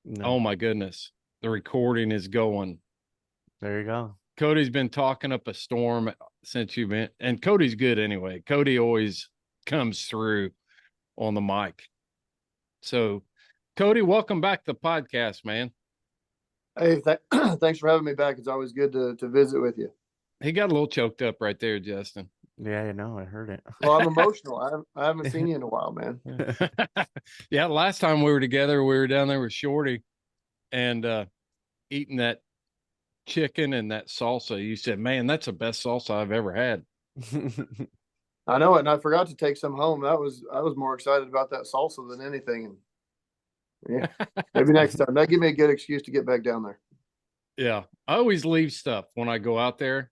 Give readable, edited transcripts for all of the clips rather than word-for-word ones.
No. Oh my goodness. The recording is going. There you go. Kody's been talking up a storm since you've been, and Kody's good anyway. Kody always comes through on the mic. So, Kody, welcome back to the podcast, man. Hey, thanks for having me back. It's always good to visit with you. He got a little choked up right there, Justin. Yeah, I know. I heard it. Well, I'm emotional. I haven't seen you in a while, man. Yeah, last time we were together, we were down there with Shorty and eating that chicken and that salsa. You said, man, that's the best salsa I've ever had. I know it, and I forgot to take some home. I was more excited about that salsa than anything. And yeah, maybe next time. That give me a good excuse to get back down there. Yeah, I always leave stuff when I go out there.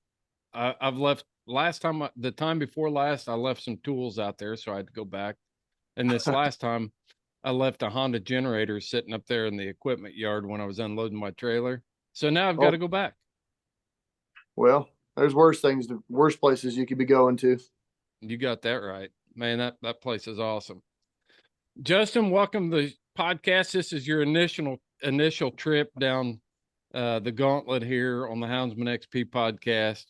I've left the time before last, I left some tools out there, so I had to go back. And this last time, I left a Honda generator sitting up there in the equipment yard when I was unloading my trailer. So now I've got to go back. Well, there's worse places you could be going to. You got that right, man. That place is awesome. Justin, welcome to the podcast. This is your initial trip down the gauntlet here on the Houndsman XP podcast.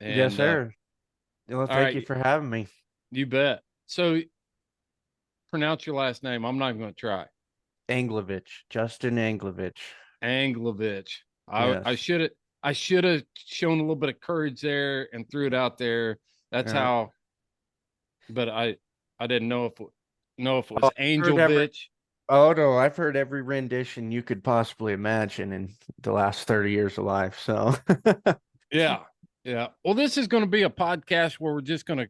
And, yes, sir. Well, thank you for having me. You bet. So, pronounce your last name. I'm not even going to try. Angelovich, Justin Angelovich. Angelovich. Yes. I should have shown a little bit of courage there and threw it out there. That's how. But I didn't know if it was Angelovich. Oh no, I've heard every rendition you could possibly imagine in the last 30 years of life. So yeah. Well, this is going to be a podcast where we're just going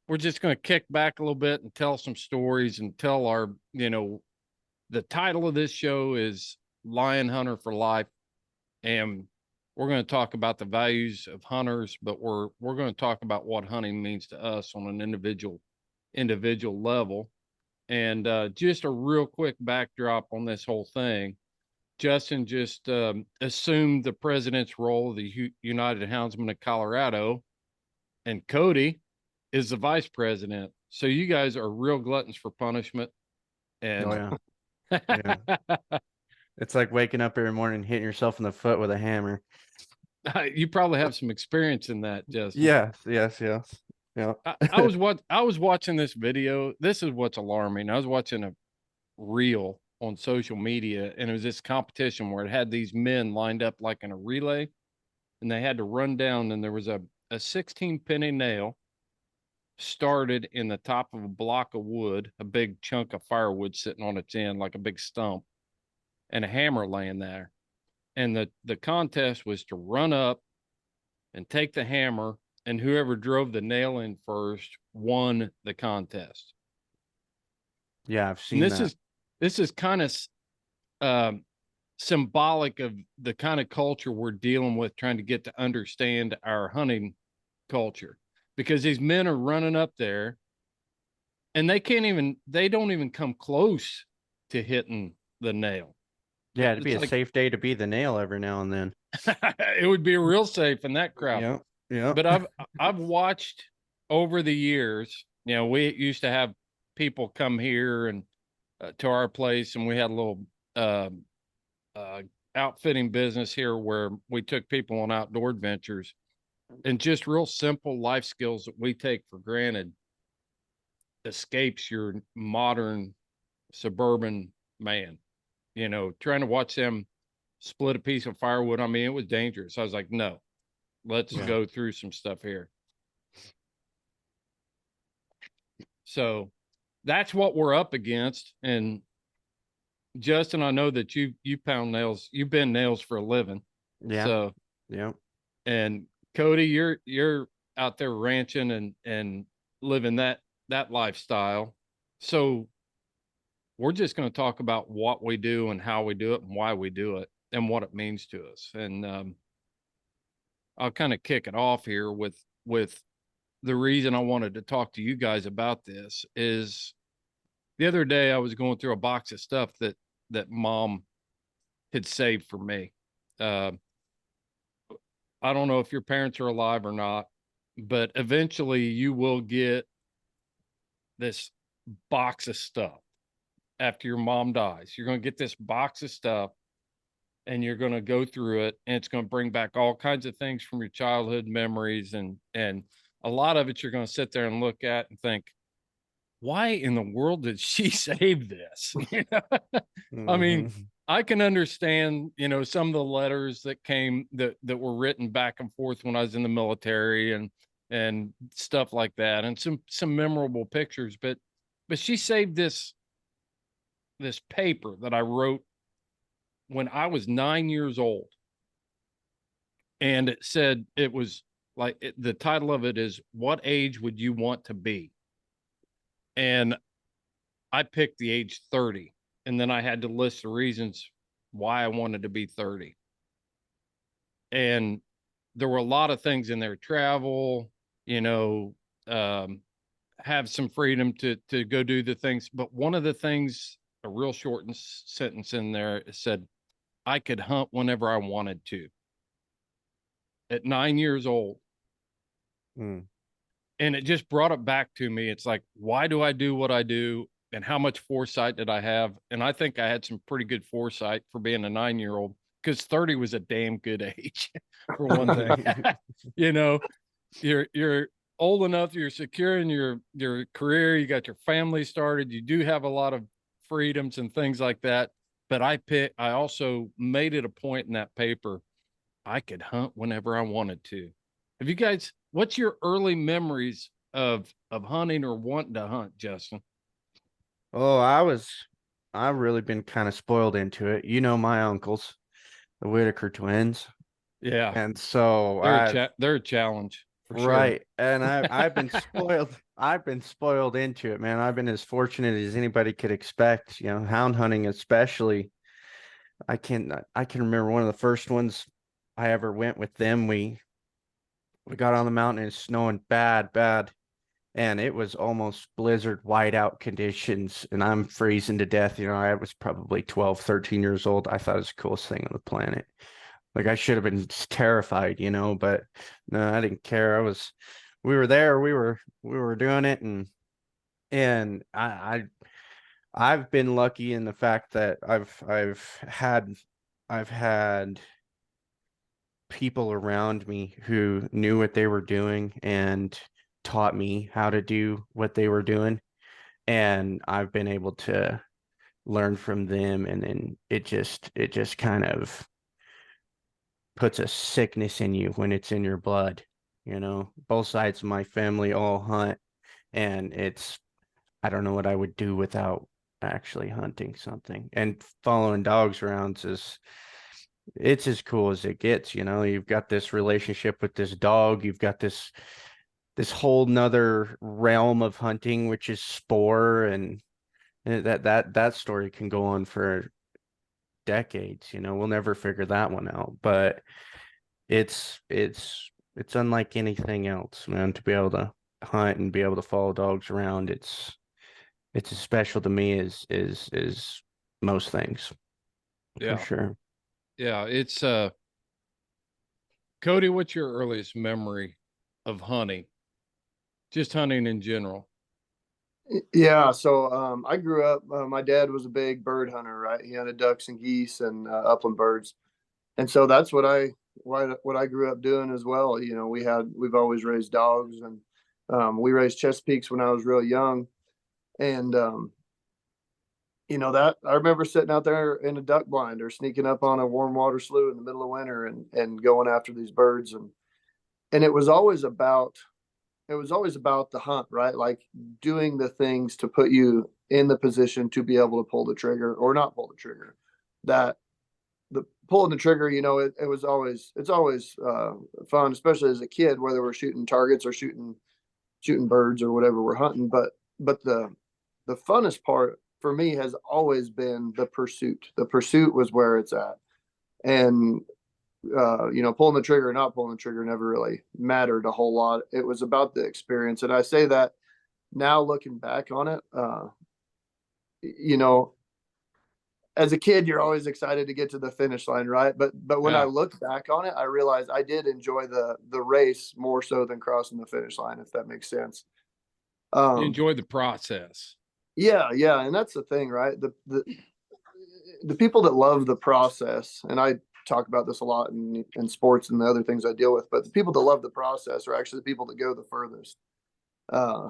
to kick back a little bit and tell some stories and tell our, the title of this show is Lion Hunter for Life. And we're going to talk about the values of hunters, but we're going to talk about what hunting means to us on an individual level. And just a real quick backdrop on this whole thing. Justin just assumed the president's role of the United Houndsmen of Colorado, and Kody is the vice president. So you guys are real gluttons for punishment. And yeah. It's like waking up every morning and hitting yourself in the foot with a hammer. You probably have some experience in that, Justin. Yes. Yeah. I was watching this video. This is what's alarming. I was watching a reel on social media, and it was this competition where it had these men lined up like in a relay, and they had to run down, and there was a 16 penny nail started in the top of a block of wood, a big chunk of firewood sitting on its end like a big stump, and a hammer laying there. And the contest was to run up and take the hammer, and whoever drove the nail in first won the contest. Yeah, I've seen that. This is kind of symbolic of the kind of culture we're dealing with, trying to get to understand our hunting culture, because these men are running up there and they don't even come close to hitting the nail. Yeah, it'd be a safe day to be the nail every now and then. It would be real safe in that crowd. Yeah. But I've watched over the years, we used to have people come here and to our place, and we had a little outfitting business here where we took people on outdoor adventures, and just real simple life skills that we take for granted escapes your modern suburban man. Trying to watch them split a piece of firewood. I mean, it was dangerous. I was like, no, let's go through some stuff here. So that's what we're up against. And Justin, I know that you pound nails, you bend nails for a living. Yeah. So yeah. And Kody, you're out there ranching and living that lifestyle. So we're just going to talk about what we do and how we do it and why we do it and what it means to us. And I'll kind of kick it off here with the reason I wanted to talk to you guys about this is the other day I was going through a box of stuff that Mom had saved for me. I don't know if your parents are alive or not, but eventually you will get this box of stuff after your mom dies. You're going to get this box of stuff and you're going to go through it, and it's going to bring back all kinds of things from your childhood memories. And a lot of it you're going to sit there and look at and think, why in the world did she save this? You know? I mean, Mhm. I can understand, you know, some of the letters that came that were written back and forth when I was in the military and stuff like that, and some memorable pictures, but she saved this paper that I wrote when I was 9 years old. And it said, it was like, the title of it is, "What age would you want to be?" And I picked the age 30. And then I had to list the reasons why I wanted to be 30. And there were a lot of things in there: travel, you know, um, have some freedom to go do the things. But one of the things, a real short sentence in there, said, I could hunt whenever I wanted to at 9 years old. Mm. And it just brought it back to me. It's like, why do I do what I do? And how much foresight did I have? And I think I had some pretty good foresight for being a 9-year-old, because 30 was a damn good age for one thing. You know, you're old enough, you're secure in your career, you got your family started, you do have a lot of freedoms and things like that. But I also made it a point in that paper, I could hunt whenever I wanted to. Have you guys, what's your early memories of hunting or wanting to hunt, Justin? Oh, I've really been kind of spoiled into it. You know, my uncles, the Whitaker twins. Yeah, And so I've they're a challenge for sure. right. And I've been spoiled. I've been spoiled into it, man. I've been as fortunate as anybody could expect, you know, hound hunting especially. I can remember one of the first ones I ever went with them. We got on the mountain and it's snowing bad. And it was almost blizzard whiteout conditions, and I'm freezing to death. You know, I was probably 12, 13 years old. I thought it was the coolest thing on the planet. Like I should have been terrified, you know, but no, I didn't care. We were there, we were doing it, and I've been lucky in the fact that I've had people around me who knew what they were doing and taught me how to do what they were doing. And I've been able to learn from them. And then it just kind of puts a sickness in you when it's in your blood. You know, both sides of my family all hunt, and I don't know what I would do without actually hunting something. And following dogs around it's as cool as it gets. You know, you've got this relationship with this dog, you've got this whole nother realm of hunting, which is spore, and that story can go on for decades. You know, we'll never figure that one out, but it's unlike anything else, man, to be able to hunt and be able to follow dogs around. It's as special to me as most things, for Yeah. sure. Yeah. It's Kody, what's your earliest memory of hunting? Just hunting in general. Yeah, so I grew up. My dad was a big bird hunter, right? He hunted ducks and geese and upland birds, and so that's what I grew up doing as well. You know, we've always raised dogs, and we raised Chesapeakes when I was real young, and you know that I remember sitting out there in a duck blind or sneaking up on a warm water slough in the middle of winter and going after these birds, and it was always about the hunt, right? Like doing the things to put you in the position to be able to pull the trigger or not pull the trigger. That the pulling the trigger, you know, it's always fun, especially as a kid, whether we're shooting targets or shooting birds or whatever we're hunting. But the funnest part for me has always been the pursuit. The pursuit was where it's at, and you know, pulling the trigger or not pulling the trigger never really mattered a whole lot. It was about the experience. And I say that now looking back on it, you know, as a kid, you're always excited to get to the finish line, right? But when I Yeah. look back on it, I realized I did enjoy the race more so than crossing the finish line, if that makes sense. You Um, enjoy the process. Yeah, yeah, and that's the thing, right? The people that love the process, and I talk about this a lot in sports and the other things I deal with, but the people that love the process are actually the people that go the furthest. Uh,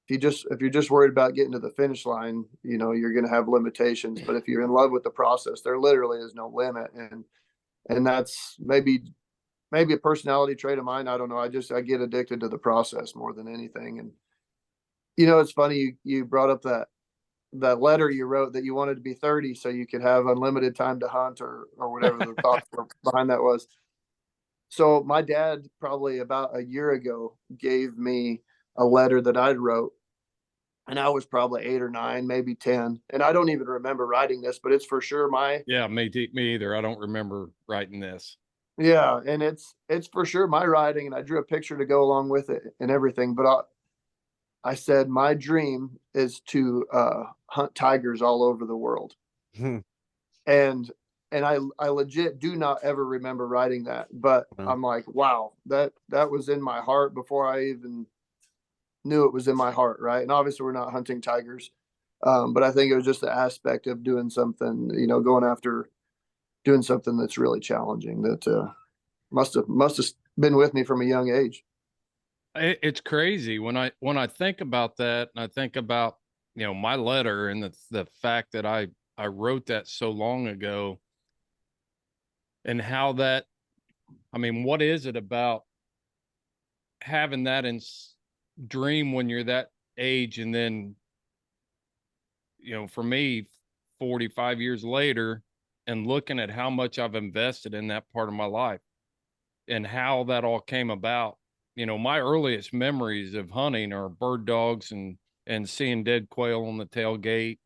if you're just worried about getting to the finish line, you know, you're going to have limitations. But if you're in love with the process, there literally is no limit, and that's maybe a personality trait of mine. I don't know. I get addicted to the process more than anything. And you know, it's funny you brought up that letter you wrote that you wanted to be 30 so you could have unlimited time to hunt or whatever the thought behind that was. So my dad probably about a year ago gave me a letter that I wrote, and I was probably 8 or 9, maybe 10. And I don't even remember writing this, but it's for sure Yeah, me either. I don't remember writing this. yeah, and it's for sure my writing, and I drew a picture to go along with it and everything. But I said my dream is to hunt tigers all over the world, Hmm. and I legit do not ever remember writing that, but Well, I'm like, wow, that was in my heart before I even knew it was in my heart, right? And obviously, we're not hunting tigers, but I think it was just the aspect of doing something, you know, going after doing something that's really challenging that must have been with me from a young age. It's crazy when I think about that, and I think about, you know, my letter and the fact that I wrote that so long ago, and how that, I mean, what is it about having that dream when you're that age, and then, you know, for me, 45 years later, and looking at how much I've invested in that part of my life and how that all came about. You know, my earliest memories of hunting are bird dogs and seeing dead quail on the tailgate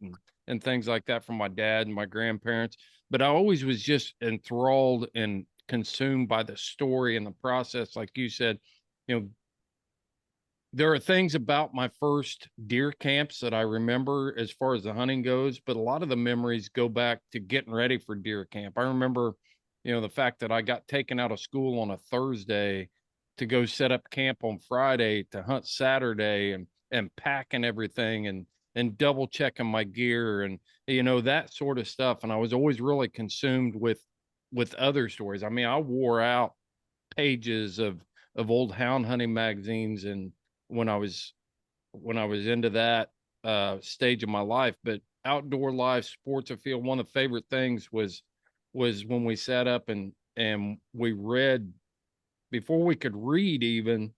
and things like that from my dad and my grandparents. But I always was just enthralled and consumed by the story and the process. Like you said, you know, there are things about my first deer camps that I remember as far as the hunting goes, but a lot of the memories go back to getting ready for deer camp. I remember, you know, the fact that I got taken out of school on a Thursday to go set up camp on Friday to hunt Saturday, and packing everything and double checking my gear, and you know, that sort of stuff. And I was always really consumed with other stories. I mean, I wore out pages of old hound hunting magazines, and when I was into that stage of my life. But outdoor life, sports afield, one of the favorite things was when we sat up and we read before we could read even.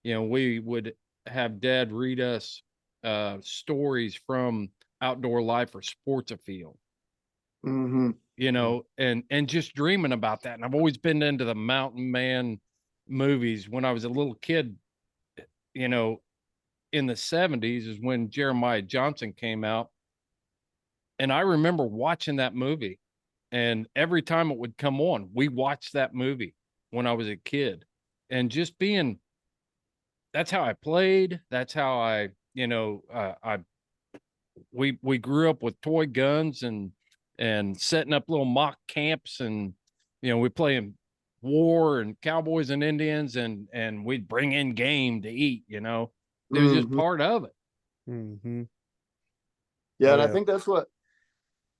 You know, we would have dad read us stories from outdoor life or sports afield, Mm-hmm. you know, and just dreaming about that. And I've always been into the mountain man movies. When I was a little kid, you know, in the 70s is when Jeremiah Johnson came out. And I remember watching that movie, and every time it would come on, we watched that movie when I was a kid, and just being, that's how I played. That's how I, you know, we grew up with toy guns and setting up little mock camps, and, you know, we playing war and cowboys and Indians, and we'd bring in game to eat, you know, it was just Mm-hmm. part of it. mm-hmm. Yeah, Oh and I yeah. think that's what,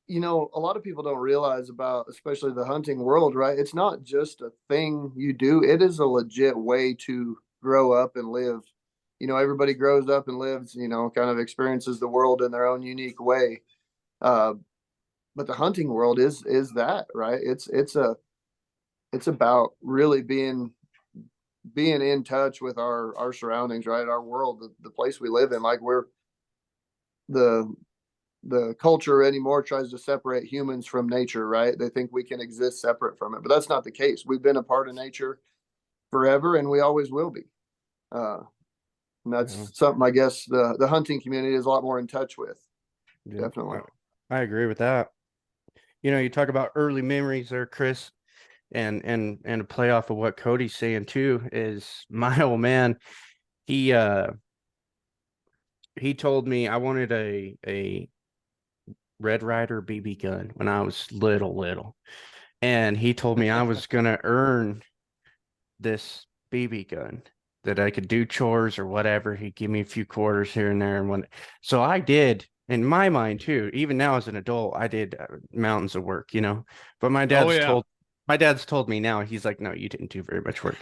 you know, a lot of people don't realize about, especially the hunting world, right? It's not just a thing you do, it is a legit way to grow up and live. You know, everybody grows up and lives, you know, kind of experiences the world in their own unique way. Uh, but the hunting world is that, right? It's about really being in touch with our surroundings, right? Our world, the place we live in. Like we're the the culture anymore tries to separate humans from nature, right? They think we can exist separate from it, but that's not the case. We've been a part of nature forever, and we always will be. Uh, and Yeah. that's something I guess the hunting community is a lot more in touch with. Yeah. Definitely. I agree with that. You know, you talk about early memories there, Chris, and to play off of what Cody's saying too is my old man. He uh he told me I wanted a Red Ryder BB gun when I was little, and he told me I was gonna earn this BB gun, that I could do chores or whatever. He'd give me a few quarters here and there, and when so I did in my mind too, even now as an adult, I did mountains of work, you know. But Oh yeah. my dad's told me now, he's like, no, you didn't do very much work.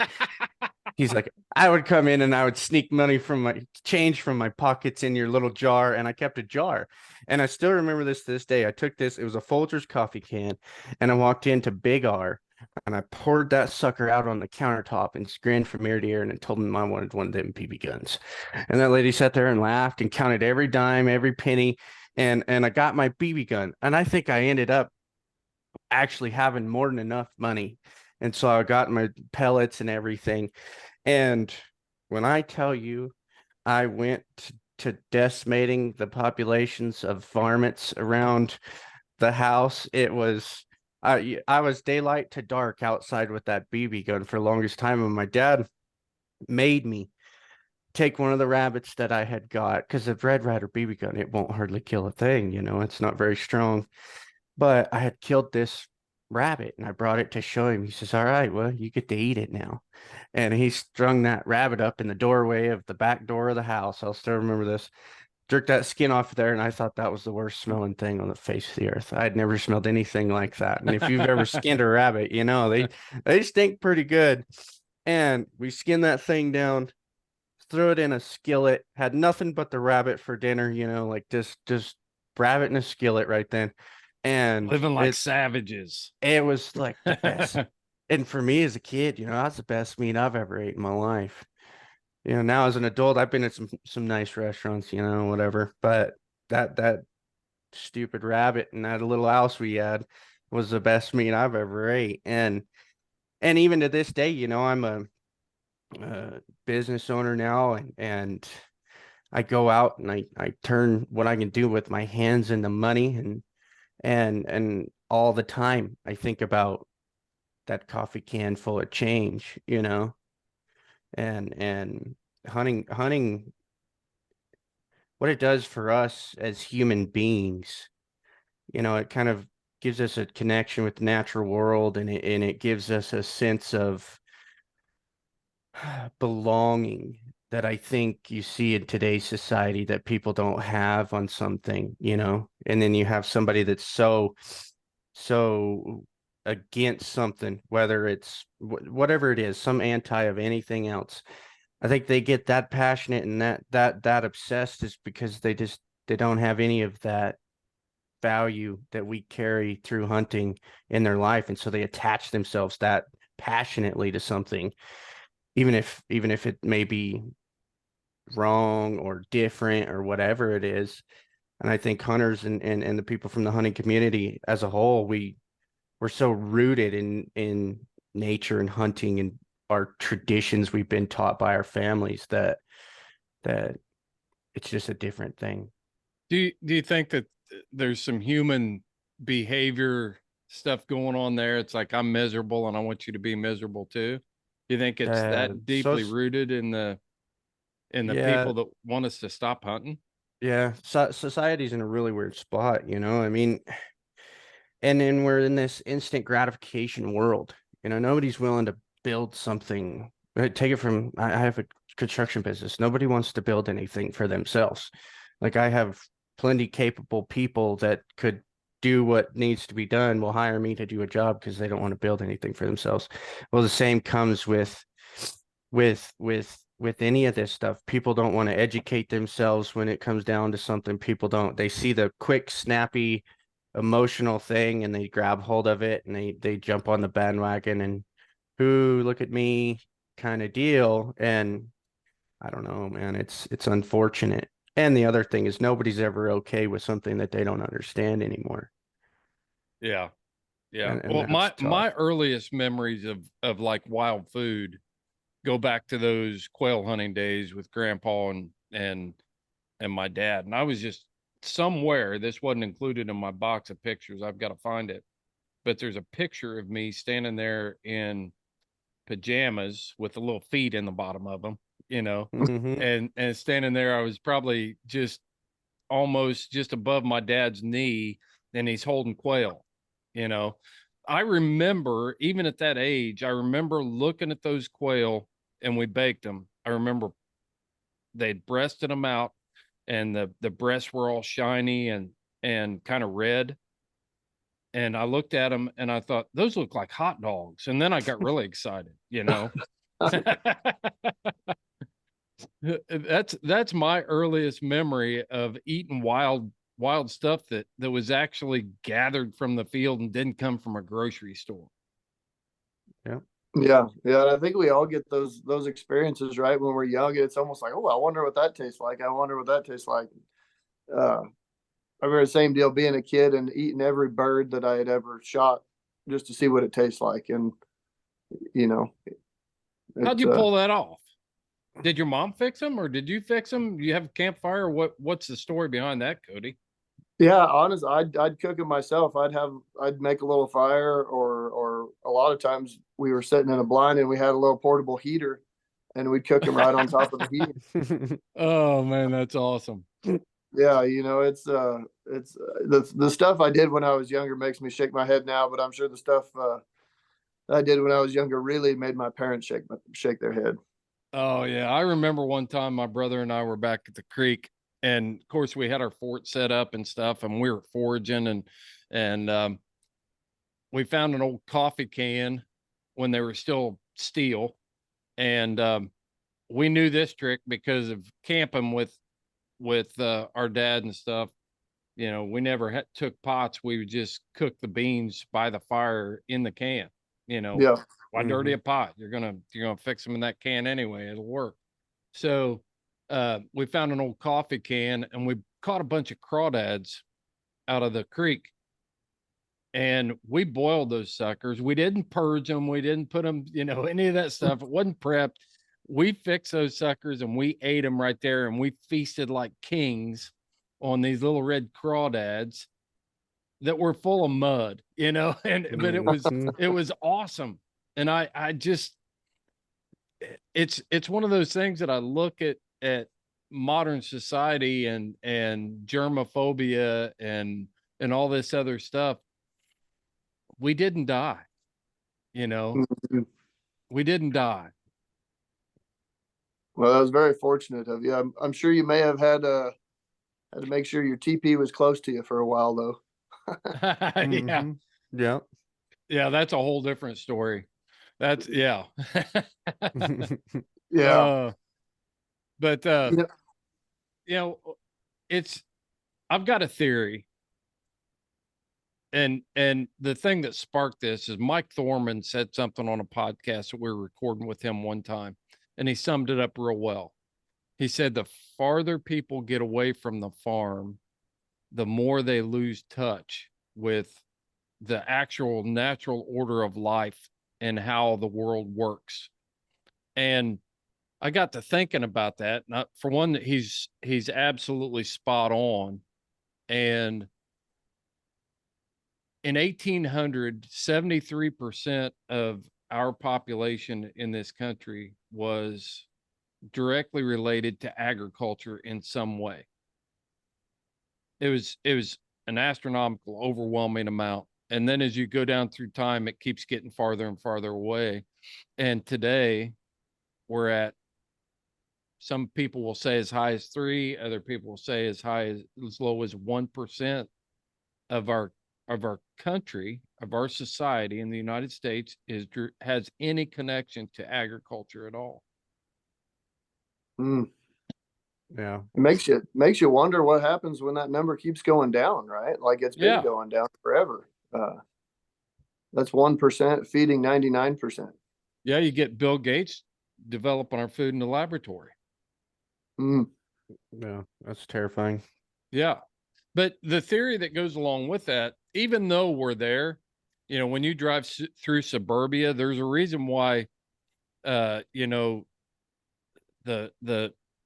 He's like, I would come in and I would sneak money from my change from my pockets in your little jar, and I kept a jar. And I still remember this to this day. I took this, it was a Folgers coffee can, and I walked into Big R and I poured that sucker out on the countertop and grinned from ear to ear and told him I wanted one of them BB guns. And that lady sat there and laughed and counted every dime, every penny, and I got my BB gun. And I think I ended up actually having more than enough money. And so I got my pellets and everything. And when I tell you, I went to decimating the populations of varmints around the house, it was I was daylight to dark outside with that BB gun for the longest time, and my dad made me take one of the rabbits that I had got because the Red Ryder BB gun, it won't hardly kill a thing, you know, it's not very strong. But I had killed this rabbit and I brought it to show him. He says, all right, well, you get to eat it now. And he strung that rabbit up in the doorway of the back door of the house. I'll still remember this. Jerked that skin off there, and I thought that was the worst smelling thing on the face of the earth. I'd never smelled anything like that. And if you've ever skinned a rabbit, you know they stink pretty good. And we skinned that thing down, threw it in a skillet, had nothing but the rabbit for dinner, you know, like just rabbit in a skillet right then. And Living like savages. it was like the best. And for me as a kid, you know, that's the best meat I've ever ate in my life. You know, now as an adult, I've been at some nice restaurants, you know, whatever. But that stupid rabbit and that little house we had was the best meat I've ever ate. And even to this day, you know, I'm a business owner now, and I go out and I turn what I can do with my hands into money, and all the time I think about that coffee can full of change, you know, and hunting what it does for us as human beings, you know, it kind of gives us a connection with the natural world, and it gives us a sense of belonging that I think you see in today's society that people don't have on something, you know. And then you have somebody that's so against something, whether it's whatever it is, some anti of anything else. I think they get that passionate and that obsessed is because they don't have any of that value that we carry through hunting in their life, and so they attach themselves that passionately to something, even if it may be wrong or different or whatever it is. And I think hunters and the people from the hunting community as a whole, we're so rooted in nature and hunting and our traditions we've been taught by our families that it's just a different thing. Do you think that there's some human behavior stuff going on there? It's like I'm miserable and I want you to be miserable too. Do you think it's that So deeply rooted in the yeah, people that want us to stop hunting? yeah. Society's in a really weird spot, you know. I mean, and then we're in this instant gratification world. You know, nobody's willing to build something. Take it from I have a construction business. Nobody wants to build anything for themselves. Like I have plenty capable people that could do what needs to be done, will hire me to do a job because they don't want to build anything for themselves. Well, the same comes with any of this stuff. People don't want to educate themselves when it comes down to something. People don't, they see the quick, snappy, emotional thing and they grab hold of it and they jump on the bandwagon and who look at me kind of deal. And I don't know, man, it's unfortunate. And the other thing is nobody's ever okay with something that they don't understand anymore. Yeah. Yeah. And Well, that's tough. my earliest memories of like wild food go back to those quail hunting days with grandpa and my dad. And I was just somewhere, this wasn't included in my box of pictures. I've got to find it. But there's a picture of me standing there in pajamas with the little feet in the bottom of them, you know, Hmm. and standing there, I was probably just almost just above my dad's knee, and he's holding quail, you know. I remember even at that age, I remember looking at those quail and we baked them. I remember they'd breasted them out. and the breasts were all shiny and kind of red. And I looked at them and I thought, those look like hot dogs. And then I got really excited, you know. That's my earliest memory of eating wild stuff that was actually gathered from the field and didn't come from a grocery store. Yeah. Yeah, yeah. And I think we all get those experiences, right? When we're young, it's almost like, oh, I wonder what that tastes like. I wonder what that tastes like. Uh, I remember the same deal being a kid and eating every bird that I had ever shot just to see what it tastes like. And you know, How'd it, you pull that off? Did your mom fix them or did you fix them? Do you have a campfire? What's the story behind that, Kody? yeah, honestly, I'd cook it myself. I'd make a little fire, or a lot of times we were sitting in a blind and we had a little portable heater, and we'd cook them right on top of the heater. Oh man, that's awesome. Yeah, it's the stuff I did when I was younger makes me shake my head now, but I'm sure the stuff that I did when I was younger really made my parents shake their head. Oh yeah, I remember one time my brother and I were back at the creek, and of course we had our fort set up and stuff, and we were foraging and we found an old coffee can when they were still steel, and we knew this trick because of camping with our dad and stuff. You know, we never took pots. We would just cook the beans by the fire in the can. You know, Yeah. why dirty a pot? You're gonna fix them in that can anyway. It'll work. So we found an old coffee can and we caught a bunch of crawdads out of the creek. And we boiled those suckers. We didn't purge them. We didn't put them, any of that stuff. It wasn't prepped. We fixed those suckers and we ate them right there. And we feasted like kings on these little red crawdads that were full of mud, but it was awesome. And I just, it's one of those things that I look at modern society and germophobia and all this other stuff. We didn't die, Mhm. we didn't die. Well, that was very fortunate of you. I'm sure you may have had to make sure your TP was close to you for a while, though. Yeah. Yeah. Yeah. That's a whole different story. That's yeah. Yeah. But You know, it's I've got a theory. And the thing that sparked this is Mike Thorman said something on a podcast that we were recording with him one time, and he summed it up real well. He said the farther people get away from the farm, the more they lose touch with the actual natural order of life and how the world works. And I got to thinking about that. Not for one, that he's absolutely spot on. And in 1800, 73% of our population in this country was directly related to agriculture in some way. It was an astronomical, overwhelming amount. And then as you go down through time, it keeps getting farther and farther away. And today we're at, some people will say as high as 3, other people will say as low as 1% of our country, of our society in the United States has any connection to agriculture at all. Yeah. it makes you wonder what happens when that number keeps going down, right? Like it's been going down forever. That's 1% feeding 99%. Yeah, you get Bill Gates developing our food in the laboratory. Yeah, that's terrifying. Yeah. But the theory that goes along with that, even though we're there, when you drive through suburbia, there's a reason why, the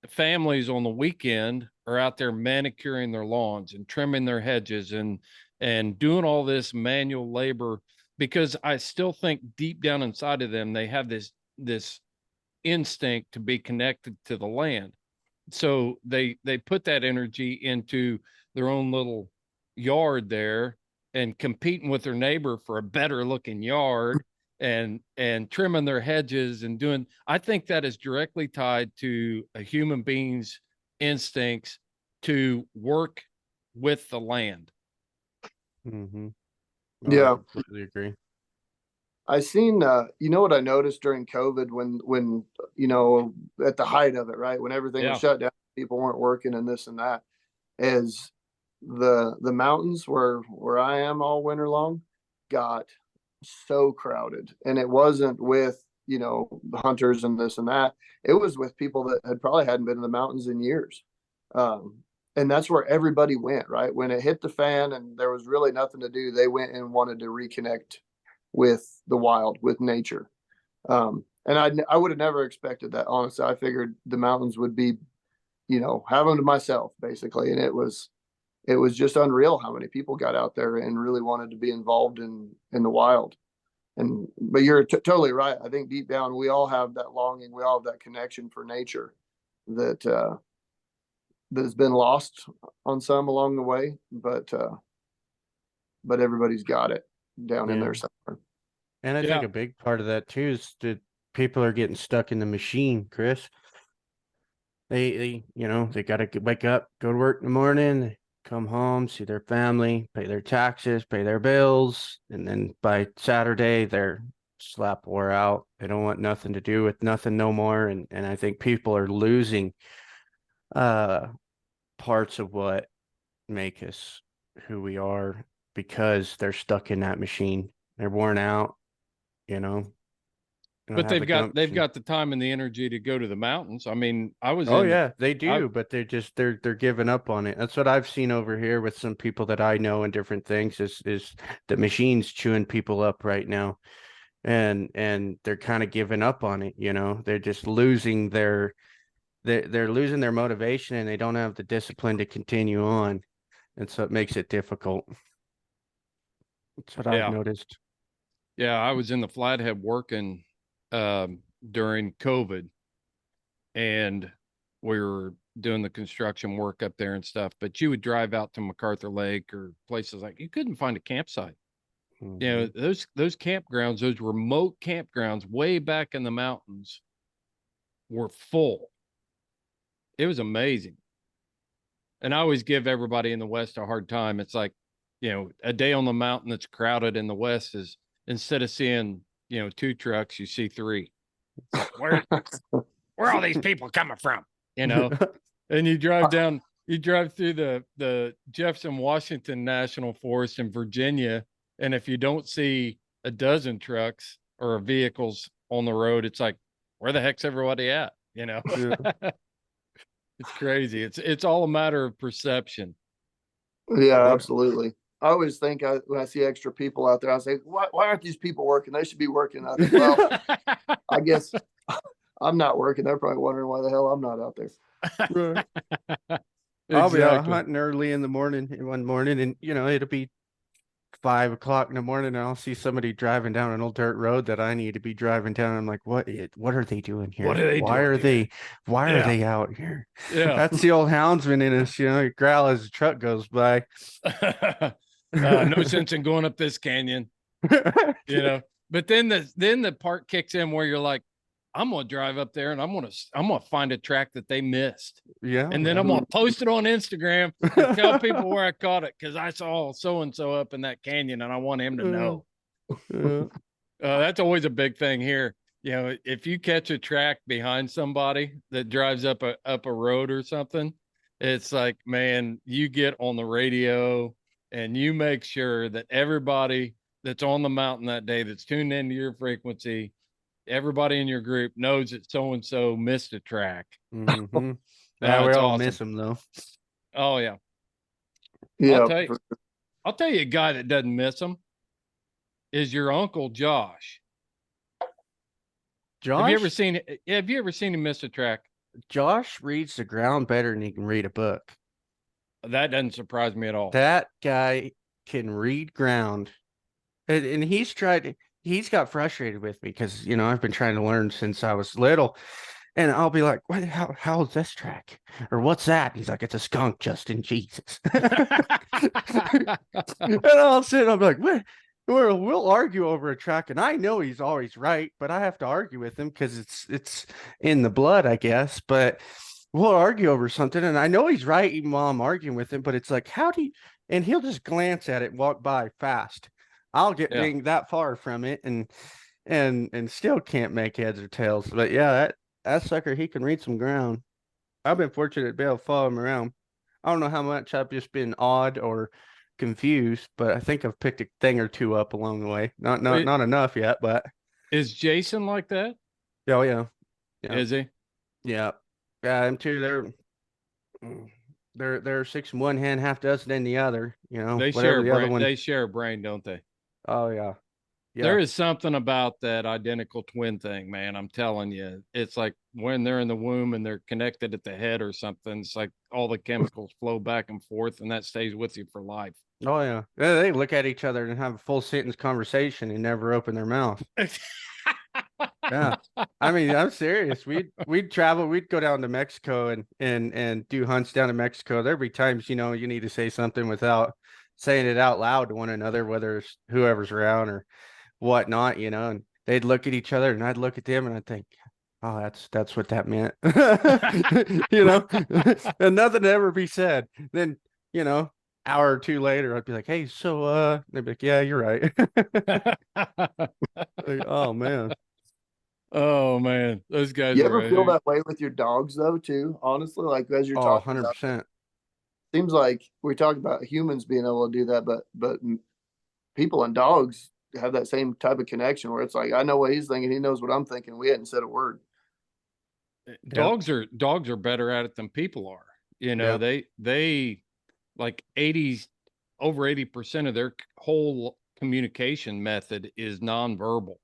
families on the weekend are out there manicuring their lawns and trimming their hedges and doing all this manual labor, because I still think deep down inside of them, they have this instinct to be connected to the land. So they put that energy into their own little yard there and competing with their neighbor for a better looking yard and trimming their hedges and I think that is directly tied to a human being's instincts to work with the land. Mm-hmm. Yeah. I completely agree. I seen, you know what I noticed during COVID when, at the height of it, right? When everything was shut down, people weren't working and this and that, is the mountains where I am all winter long got so crowded. And it wasn't with, the hunters and this and that. It was with people that had probably hadn't been in the mountains in years. And that's where everybody went, right? When it hit the fan and there was really nothing to do, they went and wanted to reconnect with the wild, with nature. And I would have never expected that. Honestly, I figured the mountains would be, have them to myself basically. And it was just unreal how many people got out there and really wanted to be involved in the wild. But you're totally right. I think deep down, we all have that longing. We all have that connection for nature that, that has been lost on some along the way, but everybody's got it down in there somewhere. And I think a big part of that too is that people are getting stuck in the machine, Chris. They got to wake up, go to work in the morning, come home, see their family, pay their taxes, pay their bills, and then by Saturday they're slap wore out. They don't want nothing to do with nothing no more. And I think people are losing parts of what make us who we are because they're stuck in that machine. They're worn out, But they've got the time and the energy to go to the mountains. I mean, they do, but they're giving up on it. That's what I've seen over here with some people that I know and different things is the machine's chewing people up right now. And they're kind of giving up on it, They're just losing they're losing their motivation and they don't have the discipline to continue on. And so it makes it difficult. That's what I've noticed. Yeah, I was in the Flathead working during COVID, and we were doing the construction work up there and stuff, but you would drive out to MacArthur Lake or places like you couldn't find a campsite. Mm-hmm. Those campgrounds, those remote campgrounds way back in the mountains were full. It was amazing. And I always give everybody in the West a hard time. It's like, a day on the mountain that's crowded in the West is, instead of seeing, 2 trucks, you see 3. Where are all these people coming from? And you drive through the Jefferson Washington National Forest in Virginia. And if you don't see a dozen trucks or vehicles on the road, it's like, where the heck's everybody at? Yeah. It's crazy. It's all a matter of perception. Yeah, absolutely. I always think when I see extra people out there, I say, why aren't these people working? They should be working. I think, well, I guess I'm not working. They're probably wondering why the hell I'm not out there. Right. I'll be out hunting early in the morning one morning, and it'll be 5 o'clock in the morning, and I'll see somebody driving down an old dirt road that I need to be driving down. I'm like, what are they doing here? What are they doing? Why are they out here? Yeah. That's the old houndsman in us, you growl as the truck goes by. No sense in going up this canyon, but then the part kicks in where you're like, I'm going to drive up there and I'm going to find a track that they missed. Yeah. And then I'm going to post it on Instagram and tell people where I caught it. 'Cause I saw so-and-so up in that canyon and I want him to know. That's always a big thing here. If you catch a track behind somebody that drives up a road or something, it's like, man, you get on the radio and you make sure that everybody that's on the mountain that day that's tuned into your frequency, everybody in your group knows that so-and-so missed a track. Mm-hmm. Yeah, we all miss them though. Oh yeah. Yeah. I'll tell you a guy that doesn't miss them is your Uncle Josh. Josh? Have you ever seen him miss a track? Josh reads the ground better than he can read a book. That doesn't surprise me at all. That guy can read ground. And he's got frustrated with me because, I've been trying to learn since I was little. And I'll be like, how is this track? Or what's that? He's like, it's a skunk, Justin, Jesus. And I'll sit and I'll be like, what? We'll argue over a track, and I know he's always right, but I have to argue with him because it's in the blood, I guess. But we'll argue over something, and I know he's right even while I'm arguing with him, but it's like, how do you, and he'll just glance at it and walk by fast. I'll get Yeah. being that far from it and still can't make heads or tails. But yeah, that sucker, he can read some ground. I've been fortunate to be able to follow him around. I don't know how much I've just been awed or confused, but I think I've picked a thing or two up along the way. Not enough yet, but Is Jason like that? oh yeah. Yeah. Is he? Yeah. Yeah, them two, they're six in one hand, half dozen in the other, They share whatever a the other brain. one. They share a brain, don't they? Oh yeah. There Yeah. is something about that identical twin thing, man. I'm telling you. It's like when they're in the womb and they're connected at the head or something, it's like all the chemicals flow back and forth and that stays with you for life. Oh yeah. Yeah, they look at each other and have a full sentence conversation and never open their mouth. Yeah. I mean, I'm serious. We'd travel, we'd go down to Mexico and do hunts down in Mexico. There'd be times, you need to say something without saying it out loud to one another, whether it's whoever's around or whatnot, and they'd look at each other and I'd look at them and I'd think, oh, that's what that meant. And nothing to ever be said. Then, hour or two later, I'd be like, hey, so they'd be like, yeah, you're right. Like, oh man. Oh man, those guys You are ever feel right. that way with your dogs though, too? Honestly, like as you're Oh, talking about, 100%. seems like we talk about humans being able to do that, but people and dogs have that same type of connection where it's like I know what he's thinking, he knows what I'm thinking. We hadn't said a word. Yep. Dogs are better at it than people are. Yeah. They like 80 over 80% of their whole communication method is nonverbal.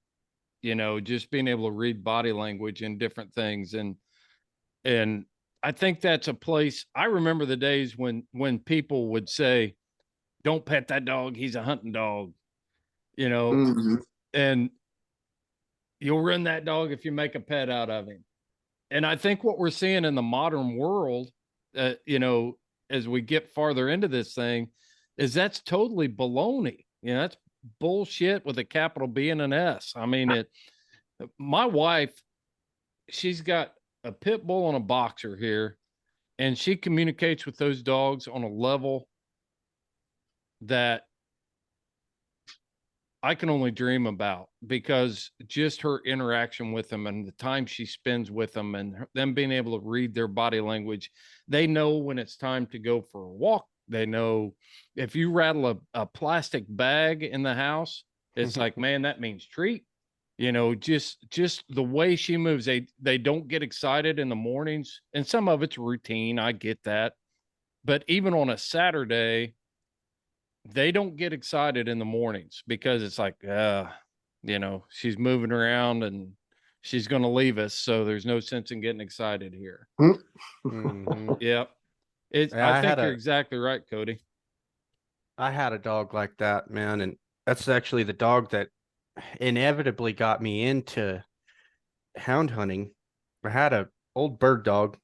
Just being able to read body language and different things and I think that's a place. I remember the days when people would say, "Don't pet that dog. He's a hunting dog," you know, Mhm. and you'll ruin that dog if you make a pet out of him. And I think what we're seeing in the modern world, as we get farther into this thing, is that's totally baloney. That's bullshit with a capital B and an S. I mean, my wife, she's got a pit bull and a boxer here, and she communicates with those dogs on a level that I can only dream about because just her interaction with them and the time she spends with them and them being able to read their body language. They know when it's time to go for a walk. They know if you rattle a plastic bag in the house, it's like, man, that means treat. Just the way she moves, they don't get excited in the mornings. And some of it's routine. I get that. But even on a Saturday, they don't get excited in the mornings because it's like, she's moving around and she's going to leave us. So there's no sense in getting excited here. Mhm. Yep. Yeah, I think you're exactly right, Kody. I had a dog like that, man, and that's actually the dog that inevitably got me into hound hunting. I had a old bird dog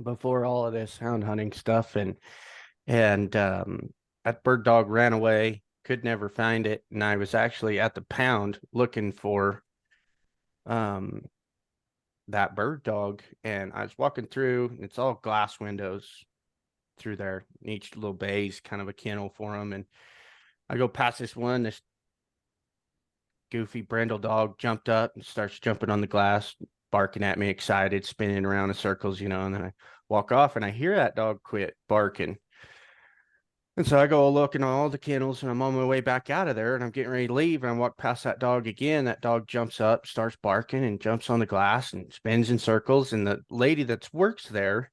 before all of this hound hunting stuff, and that bird dog ran away, could never find it, and I was actually at the pound looking for um that bird dog, and I was walking through, and it's all glass windows through there. Each little bay's kind of a kennel for them, and I go past this goofy brindle dog jumped up and starts jumping on the glass, barking at me, excited, spinning around in circles, and then I walk off and I hear that dog quit barking. And so I go looking at all the kennels and I'm on my way back out of there and I'm getting ready to leave. And I walk past that dog again. That dog jumps up, starts barking and jumps on the glass and spins in circles. And the lady that works there,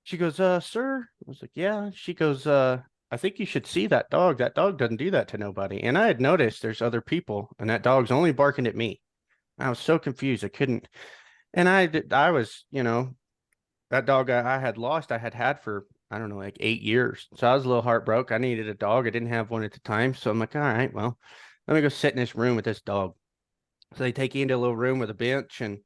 she goes, sir. I was like, yeah. She goes, I think you should see that dog. That dog doesn't do that to nobody. And I had noticed there's other people and that dog's only barking at me. I was so confused. I couldn't. And I was, that dog I had lost, I had for, I don't know, like 8 years. So I was a little heartbroken. I needed a dog. I didn't have one at the time. So I'm like, all right, well, let me go sit in this room with this dog. So they take you into a little room with a bench and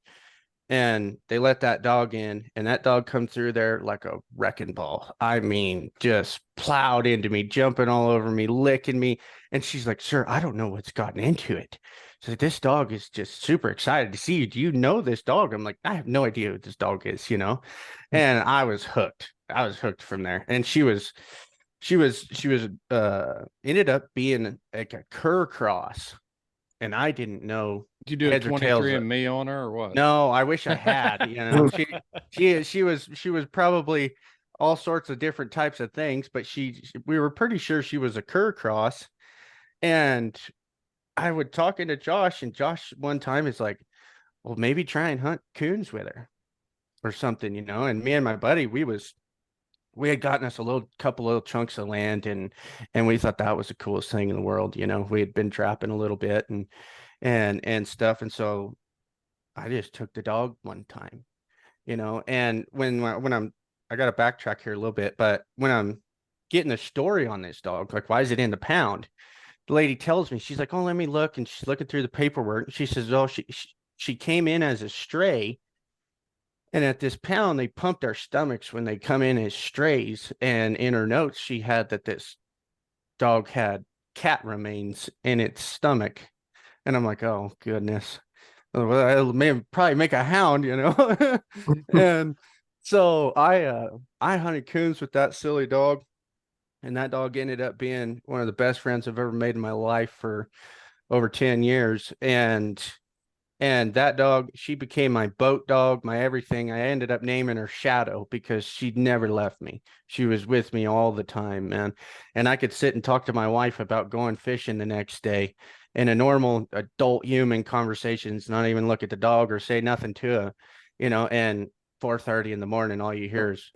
and they let that dog in, and that dog come through there like a wrecking ball. I mean, just plowed into me, jumping all over me, licking me. And she's like, "Sir, I don't know what's gotten into it." She's like, "This dog is just super excited to see you. Do you know this dog?" I'm like, "I have no idea who this dog is, you know?" And I was hooked. I was hooked from there. And she was ended up being like a cur cross, and I didn't know Did you do a heads or tails. 23 and me on her or what? No, I wish I had. You know, she was probably all sorts of different types of things, but we were pretty sure she was a cur cross. And I would talking to Josh, and Josh one time is like, "Well, maybe try and hunt coons with her or something," you know. And me and my buddy, we had gotten us a couple little chunks of land, and we thought that was the coolest thing in the world. You know, we had been trapping a little bit and stuff, and so I just took the dog one time, you know. And I got to backtrack here a little bit, but when I'm getting the story on this dog, like why is it in the pound? The lady tells me, she's like, "Oh, let me look," and she's looking through the paperwork. And she says, "Oh, she came in as a stray, and at this pound they pumped our stomachs when they come in as strays." And in her notes, she had that this dog had cat remains in its stomach, and I'm like, "Oh goodness." Well, it may probably make a hound, you know. And so I hunted coons with that silly dog, and that dog ended up being one of the best friends I've ever made in my life for over 10 years. And that dog, she became my boat dog, my everything. I ended up naming her Shadow because she'd never left me. She was with me all the time, man. And I could sit and talk to my wife about going fishing the next day. In a normal adult human conversations, not even look at the dog or say nothing to her, you know. And 4:30 in the morning, all you hear is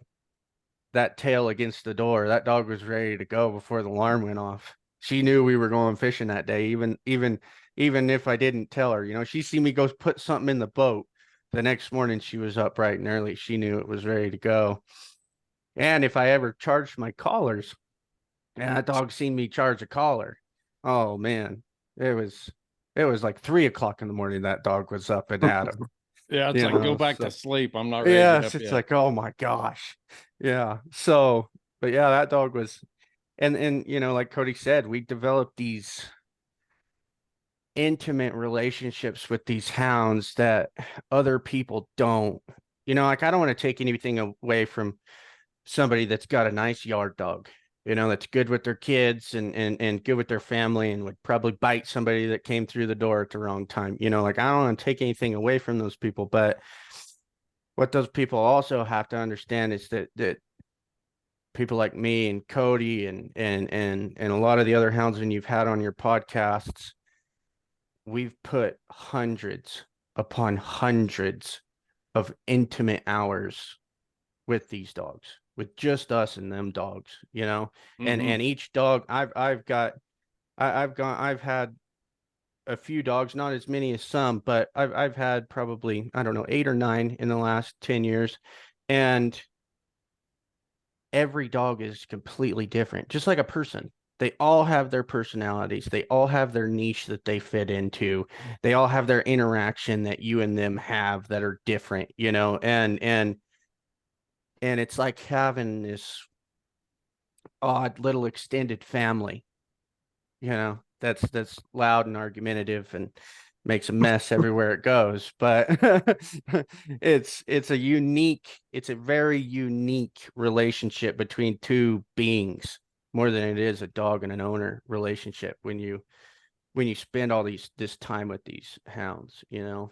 that tail against the door. That dog was ready to go before the alarm went off. She knew we were going fishing that day, even if I didn't tell her. You know, she see me go put something in the boat. The next morning, she was up bright and early. She knew it was ready to go. And if I ever charged my collars, and that dog seen me charge a collar, oh man, it was it was like 3 o'clock in the morning. That dog was up and at him. Yeah, it's You like go know, back so to sleep. I'm not ready to get yes, up it's yet. like, oh my gosh. Yeah. So, but yeah, that dog was, and you know, like Kody said, we developed these intimate relationships with these hounds that other people don't. You know, like I don't want to take anything away from somebody that's got a nice yard dog, you know, that's good with their kids and good with their family and would probably bite somebody that came through the door at the wrong time. You know, like I don't want to take anything away from those people, but what those people also have to understand is that people like me and Kody and a lot of the other houndsmen you've had on your podcasts, we've put hundreds upon hundreds of intimate hours with these dogs, with just us and them dogs, you know. And each dog I've had a few dogs, not as many as some, but I've had probably, I don't know, 8 or 9 in the last 10 years. And every dog is completely different, just like a person. They all have their personalities. They all have their niche that they fit into. They all have their interaction that you and them have that are different, you know. And it's like having this odd little extended family, you know, that's loud and argumentative and makes a mess everywhere it goes. But it's a very unique relationship between two beings more than it is a dog and an owner relationship when you spend all this time with these hounds, you know.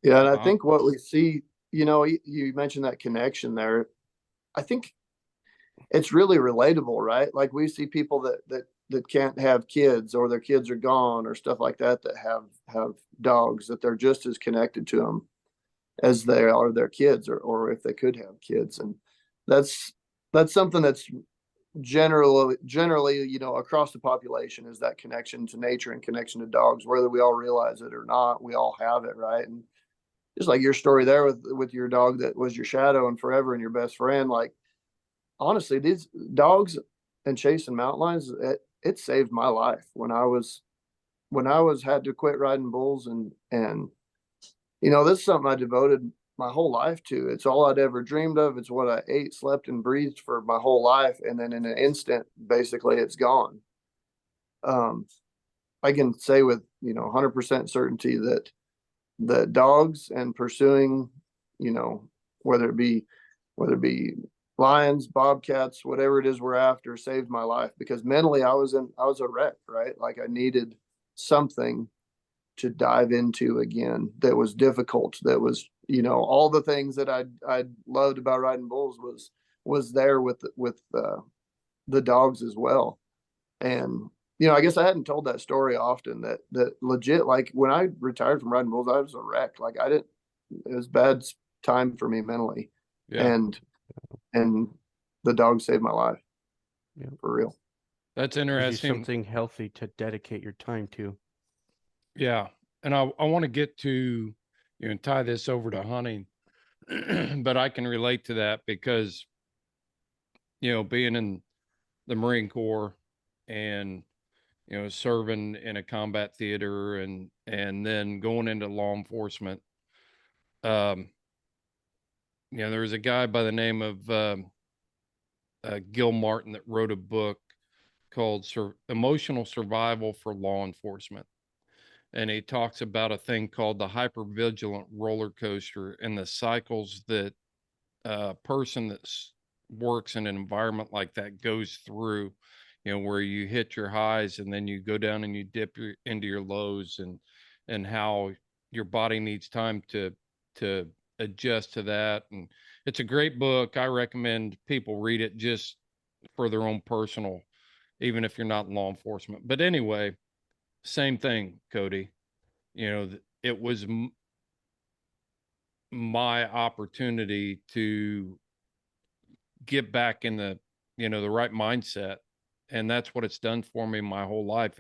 Yeah, and I Wow. think what we see, you know, you mentioned that connection there. I think it's really relatable, right? Like we see people that can't have kids or their kids are gone or stuff like that that have dogs that they're just as connected to them as they are their kids or if they could have kids. And that's that's something that's generally, you know, across the population is that connection to nature and connection to dogs, whether we all realize it or not, we all have it, right? And just like your story there with your dog that was your shadow and forever and your best friend, like honestly, these dogs and chasing mountain lions, it saved my life when I was had to quit riding bulls and this is something I devoted my whole life to. It's all I'd ever dreamed of. It's what I ate, slept, and breathed for my whole life. And then in an instant, basically it's gone. I can say with, 100% certainty that dogs and pursuing, you know, whether it be, whether it be lions, bobcats, whatever it is we're after, saved my life, because mentally I was a wreck, right? Like I needed something to dive into again that was difficult, that was, all the things that I loved about riding bulls was there with the dogs as well. And I guess I hadn't told that story often, that legit, like when I retired from riding bulls, I was a wreck. Like I didn't, it was bad time for me mentally. Yeah. And the dog saved my life. Yeah. For real. That's Gives you interesting. something healthy to dedicate your time to. Yeah. And I want to get to, tie this over to hunting, but I can relate to that because, being in the Marine Corps and, serving in a combat theater and then going into law enforcement. There was a guy by the name of Gil Martin that wrote a book called Emotional Survival for Law Enforcement. And he talks about a thing called the hypervigilant roller coaster and the cycles that a person that works in an environment like that goes through, where you hit your highs and then you go down and you dip into your lows, and how your body needs time to adjust to that. And it's a great book. I recommend people read it just for their own personal, even if you're not in law enforcement. But anyway, same thing, Kody. It was my opportunity to get back in the right mindset. And that's what it's done for me my whole life.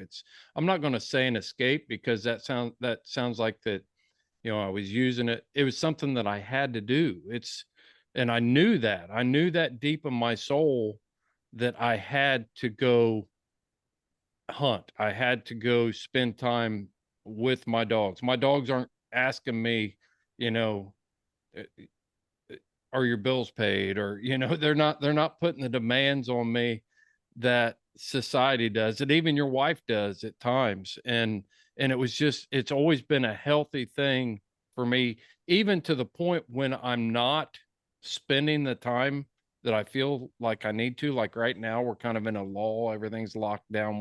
I'm not going to say an escape, because that sounds like that, I was using it. It was something that I had to do. And I knew that deep in my soul that I had to go hunt. I had to go spend time with my dogs. My dogs aren't asking me, you know, "Uh, are your bills paid?" Or, they're not putting the demands on me that society does, that even your wife does at times. And it's always been a healthy thing for me, even to the point when I'm not spending the time that I feel like I need to. Like right now, we're kind of in a lull. Everything's locked down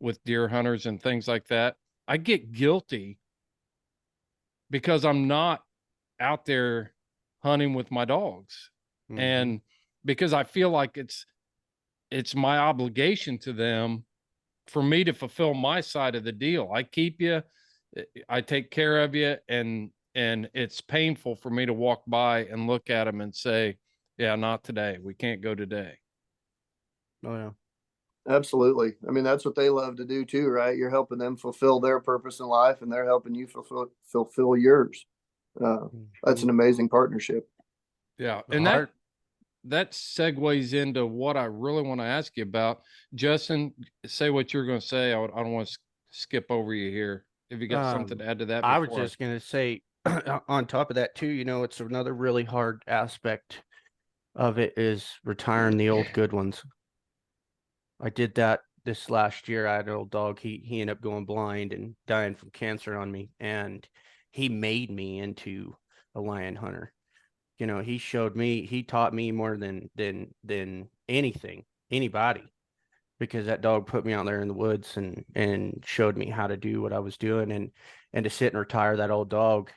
with deer hunters and things like that. I get guilty because I'm not out there hunting with my dogs. Mhm. And because I feel like it's my obligation to them for me to fulfill my side of the deal. I keep you, I take care of you, and it's painful for me to walk by and look at them and say, yeah, not today. We can't go today. Oh yeah. Absolutely. I mean, that's what they love to do too, right? You're helping them fulfill their purpose in life, and they're helping you fulfill yours. That's an Mhm. amazing partnership. Yeah. The And heart. that segues into what I really want to ask you about. Justin, say what you're going to say. I don't want to skip over you here. Have you got something to add to that I was before just gonna say, on top of that too, it's another really hard aspect of it is retiring the old good ones. I did that this last year. I had an old dog. He ended up going blind and dying from cancer on me, and he made me into a lion hunter. He taught me more than anything, anybody, because that dog put me out there in the woods and showed me how to do what I was doing, and to sit and retire that old dog.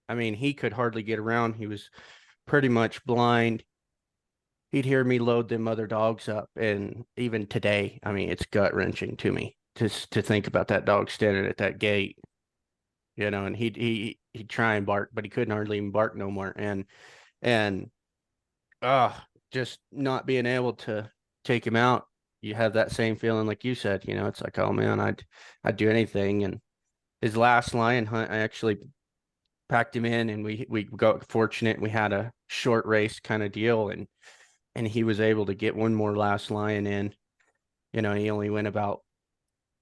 I mean, he could hardly get around. He was pretty much blind. He'd hear me load them other dogs up, and even today, I mean, it's gut wrenching to me to think about that dog standing at that gate, and he'd try and bark, but he couldn't hardly even bark no more, and just not being able to take him out. You have that same feeling like you said, it's like, oh man, I'd do anything. And his last lion hunt, I actually packed him in, and we got fortunate. We had a short race kind of deal, and he was able to get one more last lion in. He only went about,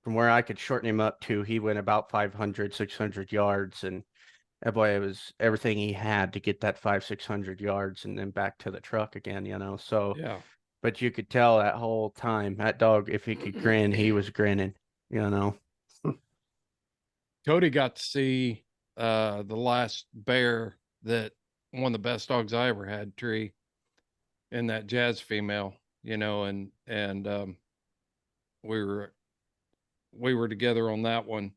from where I could shorten him up to, he went about 500, 600 yards, that boy, it was everything he had to get that 500-600 yards and then back to the truck again, you know. So, Yeah. but you could tell that whole time that dog, if he could grin, he was grinning, you know. Kody got to see the last bear that one of the best dogs I ever had, Tree, in that jazz female, you know, and we were we were together on that one.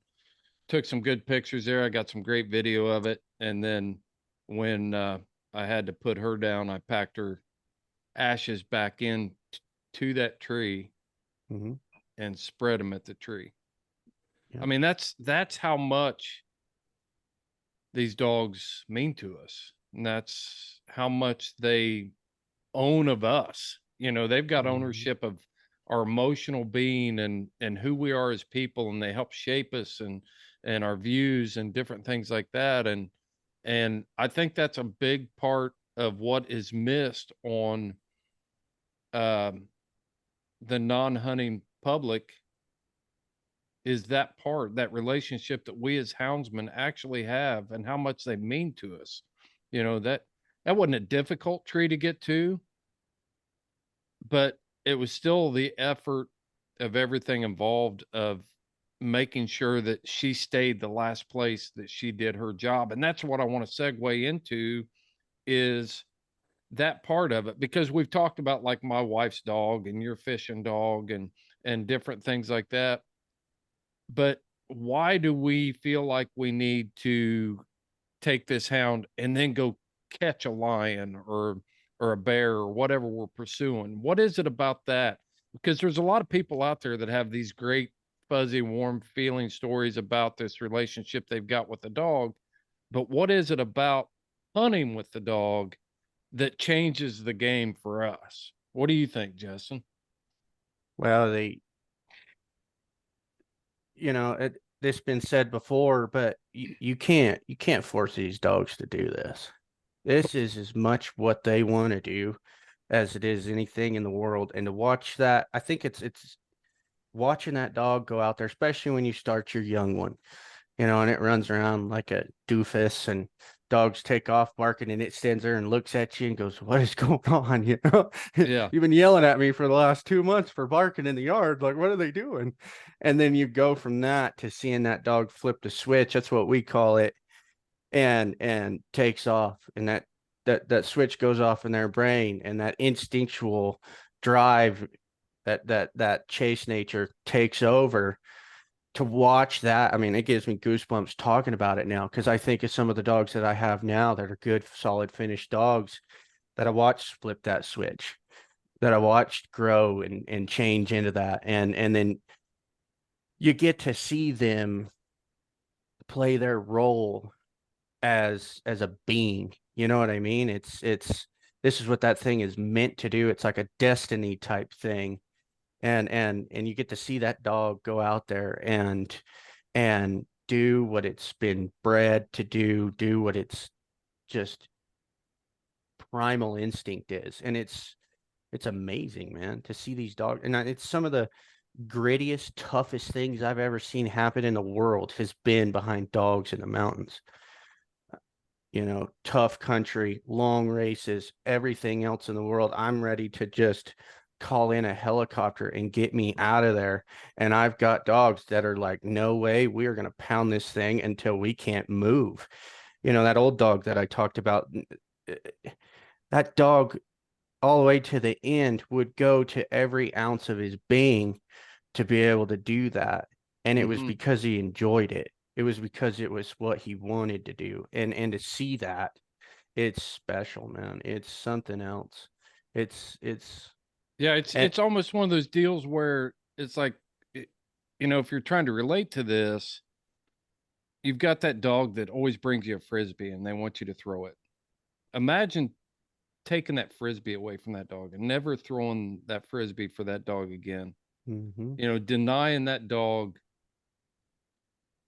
Took some good pictures there. I got some great video of it. And then when I had to put her down, I packed her ashes back in to that tree Mm-hmm. and spread them at the tree. Yeah. I mean, that's how much these dogs mean to us. And that's how much they own of us. You know, they've got Mm-hmm. ownership of our emotional being and who we are as people, and they help shape us and our views and different things like that. And I think that's a big part of what is missed on um, the non-hunting public, is that part, that relationship that we as houndsmen actually have and how much they mean to us. You know, that wasn't a difficult tree to get to, but it was still the effort of everything involved of making sure that she stayed the last place that she did her job. And that's what I want to segue into, is that part of it, because we've talked about like my wife's dog and your fishing dog and different things like that. But why do we feel like we need to take this hound and then go catch a lion or a bear or whatever we're pursuing? What is it about that? Because there's a lot of people out there that have these great fuzzy warm feeling stories about this relationship they've got with the dog, but what is it about hunting with the dog that changes the game for us? What do you think, Justin? Well, this been said before, but you can't force these dogs to do this. This is as much what they want to do as it is anything in the world. And to watch that, I think it's watching that dog go out there, especially when you start your young one, and it runs around like a doofus and dogs take off barking and it stands there and looks at you and goes, "What is going on?" Yeah. You've been yelling at me for the last 2 months for barking in the yard. Like, what are they doing? And then you go from that to seeing that dog flip the switch. That's what we call it. And takes off. And that switch goes off in their brain, and that instinctual drive, that chase nature takes over. To watch that, I mean, it gives me goosebumps talking about it now, because I think of some of the dogs that I have now that are good, solid, finished dogs that I watched flip that switch, that I watched grow and change into that, and then you get to see them play their role as a being. You know what I mean? It's this is what that thing is meant to do. It's like a destiny type thing, and you get to see that dog go out there and do what it's been bred to do what it's just primal instinct is. And it's amazing, man, to see these dogs. And it's some of the grittiest, toughest things I've ever seen happen in the world has been behind dogs in the mountains. Tough country, long races, everything else in the world. I'm ready to just call in a helicopter and get me out of there. And I've got dogs that are like, no way, we are going to pound this thing until we can't move. That old dog that I talked about, that dog all the way to the end would go to every ounce of his being to be able to do that. And it was Mm-hmm. because he enjoyed it. It was because it was what he wanted to do. And to see that, it's special, man. It's something else. It's Yeah, it's and it's almost one of those deals where it's like, if you're trying to relate to this, you've got that dog that always brings you a frisbee and they want you to throw it. Imagine taking that frisbee away from that dog and never throwing that frisbee for that dog again. mhm. Denying that dog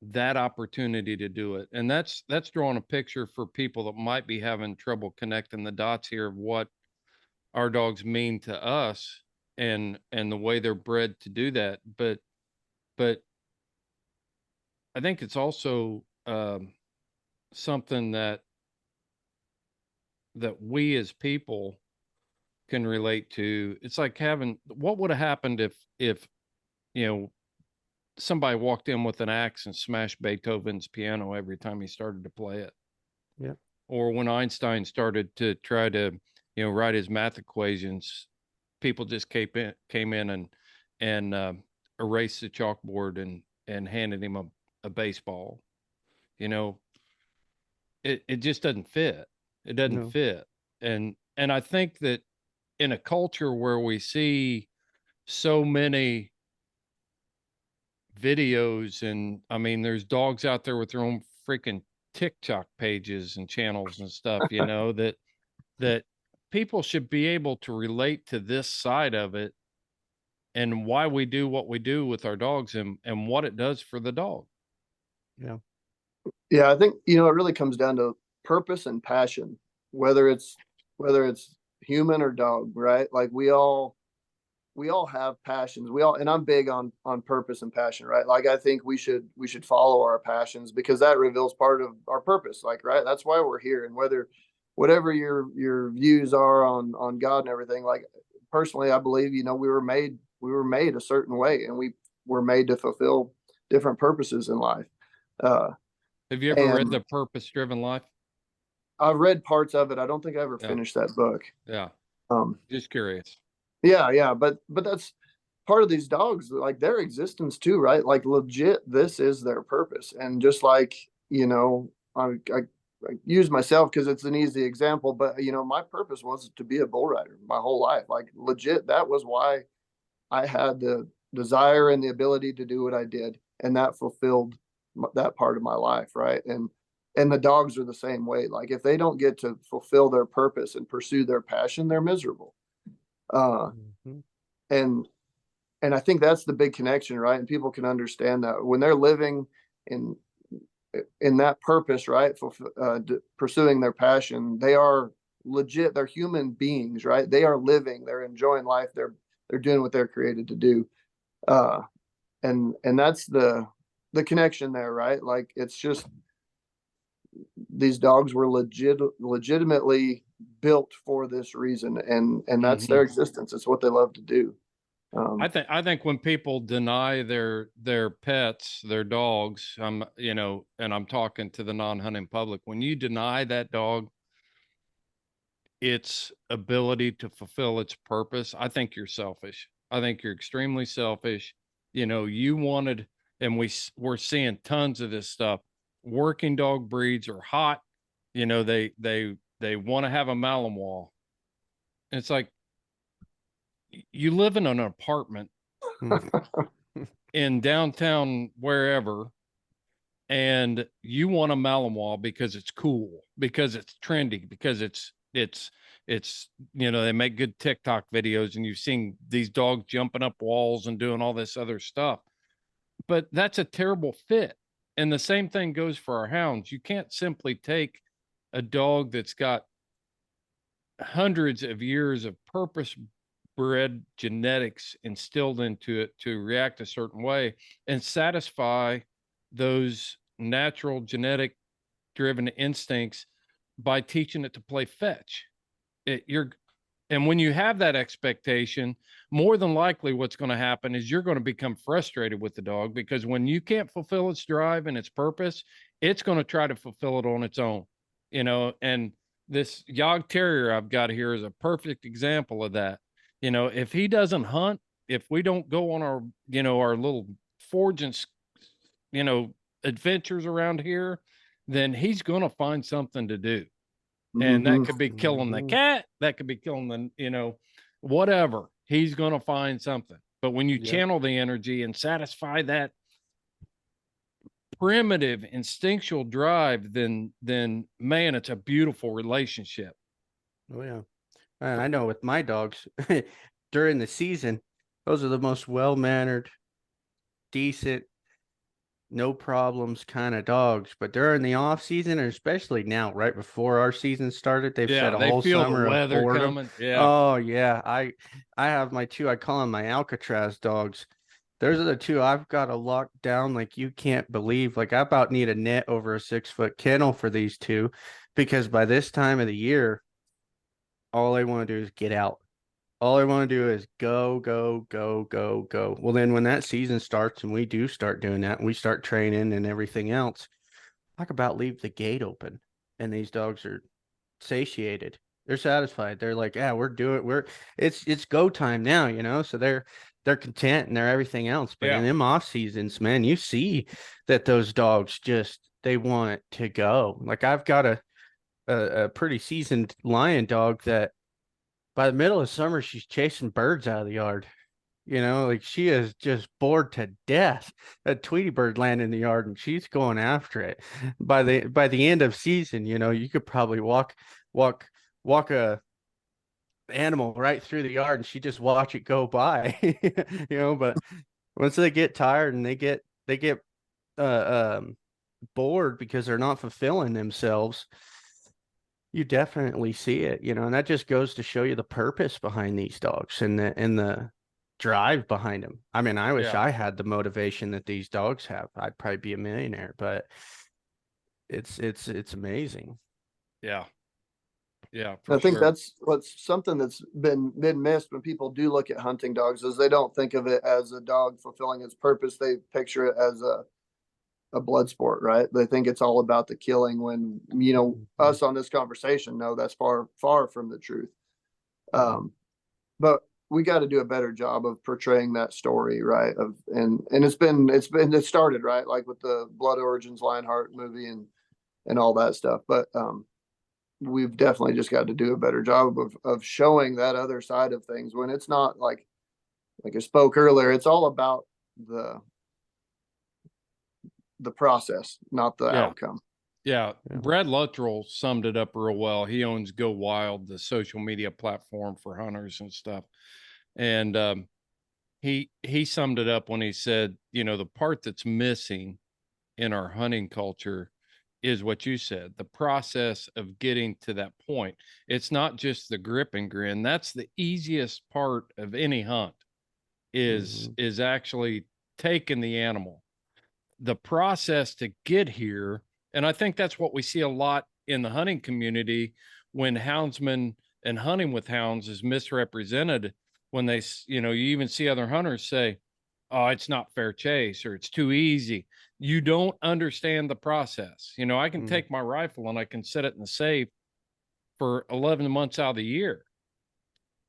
that opportunity to do it. And that's drawing a picture for people that might be having trouble connecting the dots here of what our dogs mean to us and the way they're bred to do that. But I think it's also something that we as people can relate to. It's like having, what would have happened if, you know, somebody walked in with an axe and smashed Beethoven's piano every time he started to play it. Yeah. Or when Einstein started to try to, write his math equations, people just came in and erased the chalkboard and handed him a baseball. You know, it just doesn't fit. It doesn't No. fit. And I think that in a culture where we see so many videos, and I mean, there's dogs out there with their own freaking TikTok pages and channels and stuff, that people should be able to relate to this side of it and why we do what we do with our dogs and what it does for the dog. Yeah. Yeah, I think, it really comes down to purpose and passion, whether it's human or dog, right? Like we all have passions. And I'm big on purpose and passion, right? Like I think we should follow our passions because that reveals part of our purpose. Like, right. That's why we're here. And whatever your views are on God and everything, like personally, I believe, we were made a certain way and we were made to fulfill different purposes in life. Have you ever read The Purpose Driven Life? I've read parts of it. I don't think I ever Yeah. finished that book. Yeah. Just curious. Yeah. But that's part of these dogs, like their existence too, right? Like legit, this is their purpose. And just like, I use myself because it's an easy example, but my purpose was to be a bull rider my whole life. Like legit, that was why I had the desire and the ability to do what I did. And that fulfilled that part of my life. Right. And the dogs are the same way. Like if they don't get to fulfill their purpose and pursue their passion, they're miserable. Mm-hmm. And I think that's the big connection, right? And people can understand that when they're living in that purpose, right? For pursuing their passion, they are legit. They're human beings, right? They are living. They're enjoying life. They're doing what they're created to do. And that's the connection there, right? Like it's just these dogs were legitimately built for this reason, and that's their existence. It's what they love to do. I think when people deny their pets, their dogs, and I'm talking to the non-hunting public, when you deny that dog its ability to fulfill its purpose, I think you're selfish. I think you're extremely selfish. You wanted, and we're seeing tons of this stuff. Working dog breeds are hot. They want to have a Malinois. And it's like, you live in an apartment in downtown wherever, and you want a Malinois because it's cool, because it's trendy, because it's they make good TikTok videos and you've seen these dogs jumping up walls and doing all this other stuff. But that's a terrible fit. And the same thing goes for our hounds. You can't simply take a dog that's got hundreds of years of purpose bred genetics instilled into it to react a certain way and satisfy those natural genetic driven instincts by teaching it to play fetch. And when you have that expectation, more than likely what's going to happen is you're going to become frustrated with the dog, because when you can't fulfill its drive and its purpose, it's going to try to fulfill it on its own. And this Yog Terrier I've got here is a perfect example of that. If he doesn't hunt, if we don't go on our little foraging, adventures around here, then he's going to find something to do. And that could be killing the cat. That could be killing the, whatever. He's going to find something. But when you channel the energy and satisfy that primitive instinctual drive, then man, it's a beautiful relationship. Oh yeah. And I know with my dogs during the season, those are the most well-mannered, decent, no problems kind of dogs. But during the off season, and especially now, right before our season started, they've said a they whole feel summer the of weather boredom. coming. Yeah. Oh yeah. I have my two, I call them my Alcatraz dogs. Those are the two I've got to lock down like you can't believe. Like I about need a net over a 6 foot kennel for these two because by this time of the year, all I want to do is get out. All I want to do is go, go, go, go, go. Well, then when that season starts and we do start doing that, and we start training and everything else, talk about leave the gate open. And these dogs are satiated. They're satisfied. They're like, yeah, it's go time now, you know. So they're content and they're everything else. But in Yeah. them off seasons, man, you see that those dogs just they want to go. Like I've got a pretty seasoned lion dog that by the middle of summer she's chasing birds out of the yard. You know, like she is just bored to death. A Tweety bird landed in the yard and she's going after it. By the end of season, you know, you could probably walk walk a animal right through the yard and she just watch it go by. You know, but once they get tired and they get bored because they're not fulfilling themselves, you definitely see it, you know, and that just goes to show you the purpose behind these dogs and the drive behind them. I mean, I wish Yeah. I had the motivation that these dogs have. I'd probably be a millionaire, but it's amazing. Yeah. Yeah, I for think sure. that's what's something that's been missed when people do look at hunting dogs is they don't think of it as a dog fulfilling its purpose. They picture it as a blood sport, right? They think it's all about the killing when, you know, us on this conversation know that's far, far from the truth. But we got to do a better job of portraying that story, right? And it started, right? Like with the Blood Origins Lionheart movie and all that stuff. But, we've definitely just got to do a better job of showing that other side of things when it's not like I spoke earlier, it's all about the process, not the Yeah. outcome. Yeah. Yeah. Brad Luttrell summed it up real well. He owns Go Wild, the social media platform for hunters and stuff. And he summed it up when he said, you know, the part that's missing in our hunting culture is what you said, the process of getting to that point. It's not just the grip and grin. That's the easiest part of any hunt is actually taking the animal. The process to get here, and I think that's what we see a lot in the hunting community when houndsmen and hunting with hounds is misrepresented when they, you know, you even see other hunters say, oh, it's not fair chase or it's too easy. You don't understand the process. You know, I can take my rifle and I can set it in the safe for 11 months out of the year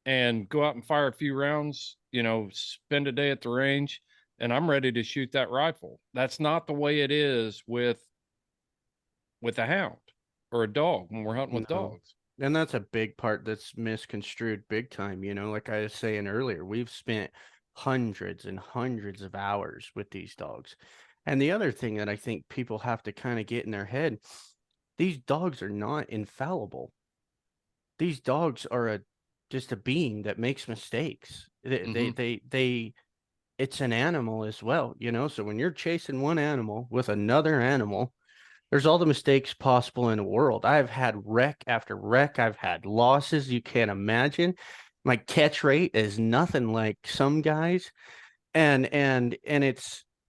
and go out and fire a few rounds, you know, spend a day at the range, and I'm ready to shoot that rifle. That's not the way it is with a hound or a dog when we're hunting with No. dogs. And that's a big part that's misconstrued big time. You know, like I was saying earlier, we've spent hundreds and hundreds of hours with these dogs. And the other thing that I think people have to kind of get in their head, these dogs are not infallible. These dogs are just a being that makes mistakes. It's an animal as well, you know. So when you're chasing one animal with another animal, there's all the mistakes possible in the world. I've had wreck after wreck. I've had losses you can't imagine. My catch rate is nothing like some guys, and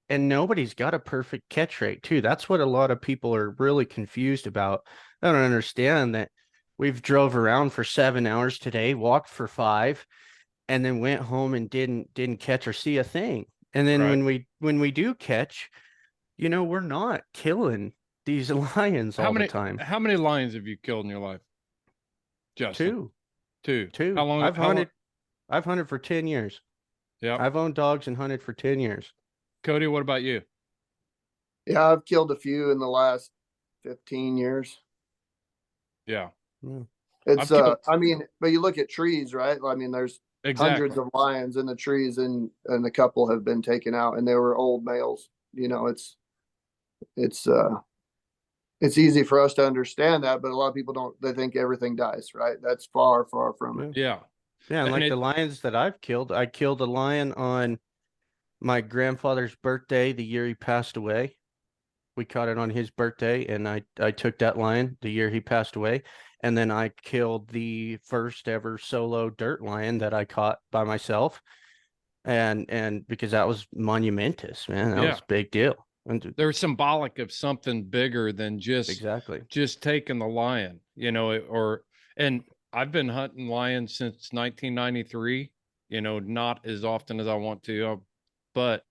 nobody's got a perfect catch rate too. That's what a lot of people are really confused about. I don't understand that we've drove around for 7 hours today, walked for 5, and then went home and didn't catch or see a thing. And then Right. when we do catch, you know, we're not killing these lions all the time. How many lions have you killed in your life, Justin? Two, Two. two. How long? I've hunted for 10 years. Yeah. I've owned dogs and hunted for 10 years. Kody, what about you? Yeah, I've killed a few in the last 15 years. Yeah. Yeah. It's I've killed I mean, but you look at trees, right? I mean, there's exactly. hundreds of lions in the trees and a couple have been taken out and they were old males. You know, it's easy for us to understand that, but a lot of people don't, they think everything dies, right? That's far, far from it. Yeah. Yeah, and And like it, the lions that I've killed, I killed a lion on my grandfather's birthday the year he passed away. We caught it on his birthday, and I took that lion the year he passed away. And then I killed the first ever solo dirt lion that I caught by myself. and because that was monumentous, man. That was a big deal. And They're symbolic of something bigger than exactly. just taking the lion, you know, and I've been hunting lions since 1993, you know, not as often as I want to, but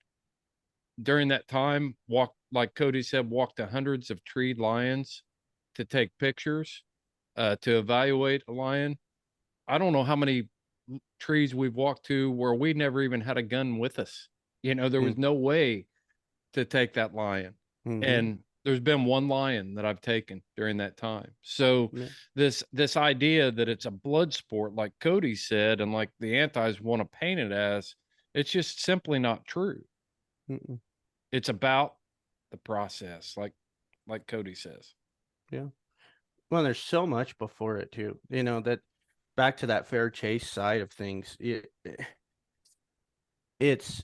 during that time, like Kody said, walked to hundreds of treed lions to take pictures, to evaluate a lion. I don't know how many trees we've walked to where we never even had a gun with us. You know, there was no way to take that lion. And there's been one lion that I've taken during that time. So this idea that it's a blood sport, like Kody said, and like the antis want to paint it as, it's just simply not true. It's about the process, like Kody says. Yeah. Well, there's so much before it too. You know, that back to that fair chase side of things. It's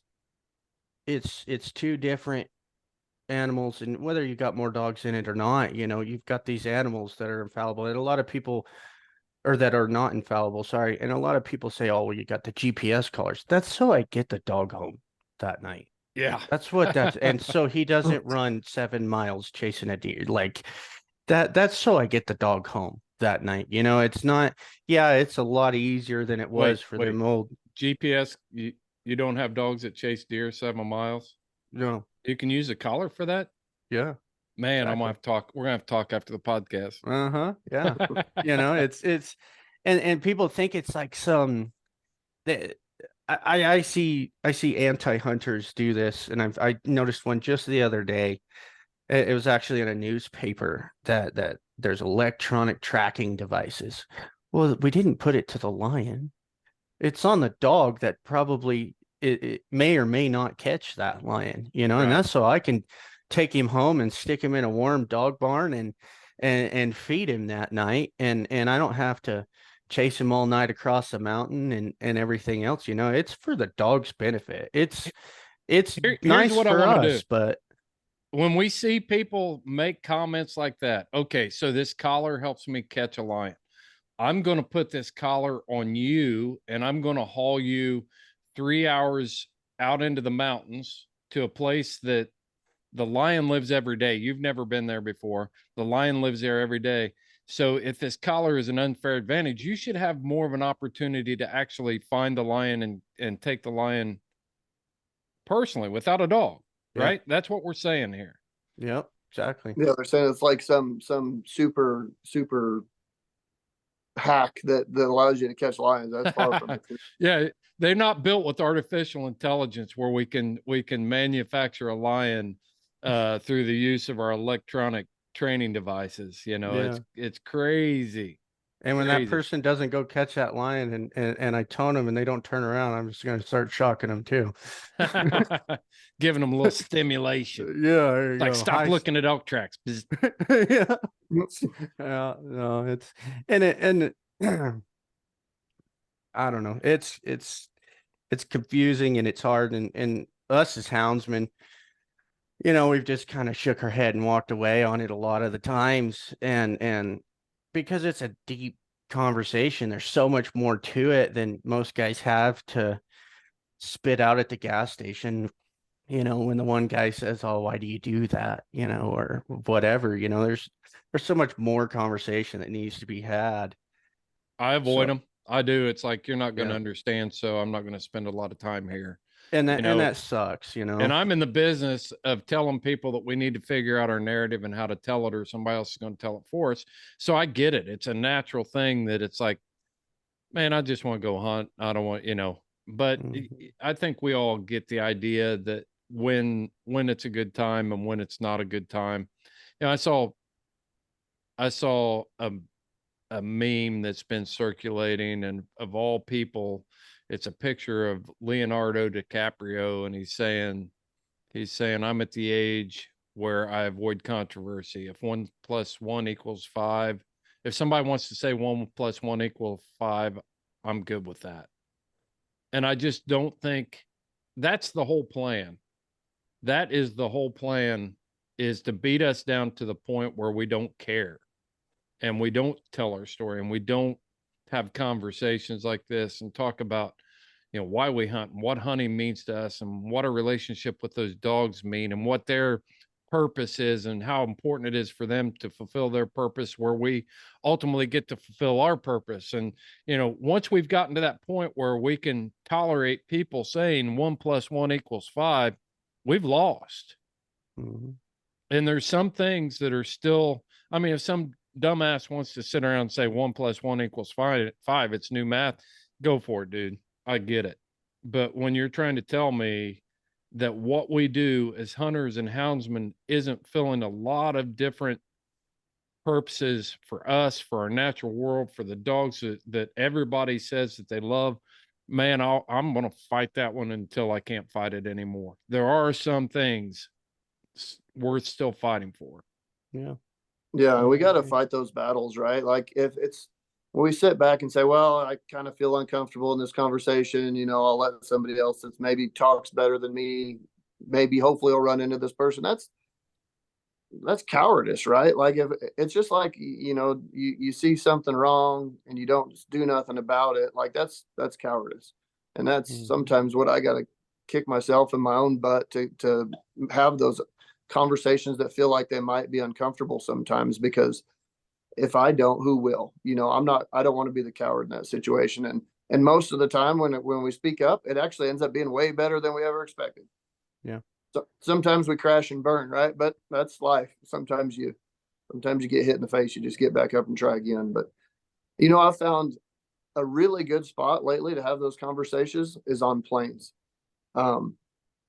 two different animals, and whether you got more dogs in it or not, you know, you've got these animals that are infallible, and a lot of people, or that are not infallible, sorry, and a lot of people say, oh, well, you got the GPS collars. That's so I get the dog home that night. Yeah. That's what that's, and so he doesn't run 7 miles chasing a deer. Like that's so I get the dog home that night. You know, it's not, yeah, it's a lot easier than it was for them old GPS. You don't have dogs that chase deer 7 miles. No. You can use a collar for that. Yeah. Man, I'm gonna have to talk. We're gonna have to talk after the podcast. Yeah. You know, it's and people think it's like some that I see anti-hunters do this, and I noticed one just the other day. It was actually in a newspaper that there's electronic tracking devices. Well, we didn't put it to the lion. It's on the dog that probably it may or may not catch that lion, you know, and that's so I can take him home and stick him in a warm dog barn and feed him that night, and I don't have to chase him all night across the mountain and everything else, you know. It's for the dog's benefit. It's nice what for I want to us, do. But when we see people make comments like that, okay, so this collar helps me catch a lion. I'm going to put this collar on you, and I'm going to haul you 3 hours out into the mountains to a place that the lion lives every day. You've never been there before. The lion lives there every day. So if this collar is an unfair advantage, you should have more of an opportunity to actually find the lion and take the lion personally without a dog, right? That's what we're saying here. Yep, exactly. Yeah, they're saying it's like some super hack that allows you to catch lions. That's far from it. Yeah, they're not built with artificial intelligence where we can manufacture a lion through the use of our electronic training devices. You know, it's crazy. And when that person doesn't go catch that lion and I tone them and they don't turn around, I'm just going to start shocking them too. Giving them a little stimulation. Yeah. There you like, go. stop looking at elk tracks. Yeah. Yeah. No, it's, and I don't know. It's confusing and it's hard. And us as houndsmen, you know, we've just kind of shook our head and walked away on it a lot of the times. And because it's a deep conversation, there's so much more to it than most guys have to spit out at the gas station. You know, when the one guy says, oh, why do you do that? You know, or whatever, you know, there's so much more conversation that needs to be had. I avoid them. I do. It's like, you're not going to understand. So I'm not going to spend a lot of time here. And that, you know, and that sucks, you know. And I'm in the business of telling people that we need to figure out our narrative and how to tell it, or somebody else is going to tell it for us. So I get it. It's a natural thing that it's like, man, I just want to go hunt. I don't want, you know, but I think we all get the idea that when it's a good time and when it's not a good time. You know, I saw a meme that's been circulating, and of all people, it's a picture of Leonardo DiCaprio, and he's saying, I'm at the age where I avoid controversy. If 1 + 1 = 5, if somebody wants to say 1 + 1 = 5, I'm good with that. And I just don't think that's the whole plan. That is the whole plan, is to beat us down to the point where we don't care and we don't tell our story and we don't have conversations like this and talk about, why we hunt and what hunting means to us and what our relationship with those dogs mean and what their purpose is and how important it is for them to fulfill their purpose, where we ultimately get to fulfill our purpose. And, once we've gotten to that point where we can tolerate people saying 1+1=5, we've lost. Mm-hmm. And there's some things that are still, I mean, if some dumbass wants to sit around and say 1+1=5, it's new math, go for it, dude. I get it. But when you're trying to tell me that what we do as hunters and houndsmen isn't filling a lot of different purposes for us, for our natural world, for the dogs that everybody says that they love, man, I'm going to fight that one until I can't fight it anymore. There are some things worth still fighting for. Yeah. Yeah, we got to fight those battles, right? Like if it's when we sit back and say, well, I kind of feel uncomfortable in this conversation, I'll let somebody else that's maybe talks better than me, maybe hopefully I'll run into this person. That's cowardice, right? Like if it's just like, you see something wrong and you don't do nothing about it, like that's cowardice. And that's sometimes what I got to kick myself in my own butt to have those conversations that feel like they might be uncomfortable sometimes, because if I don't, who will? I don't want to be the coward in that situation. And most of the time when we speak up, it actually ends up being way better than we ever expected. Yeah. So sometimes we crash and burn, right? But that's life. Sometimes you get hit in the face, you just get back up and try again. But I found a really good spot lately to have those conversations is on planes.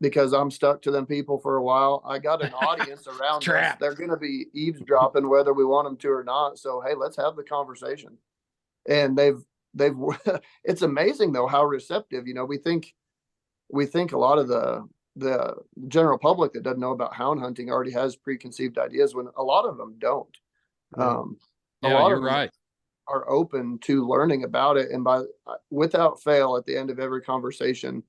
Because I'm stuck to them people for a while. I got an audience around us. They're going to be eavesdropping whether we want them to or not. So, hey, let's have the conversation. And they've, it's amazing though, how receptive, we think a lot of the general public that doesn't know about hound hunting already has preconceived ideas, when a lot of them don't. Yeah, a lot you're of them right. are open to learning about it. And without fail, at the end of every conversation,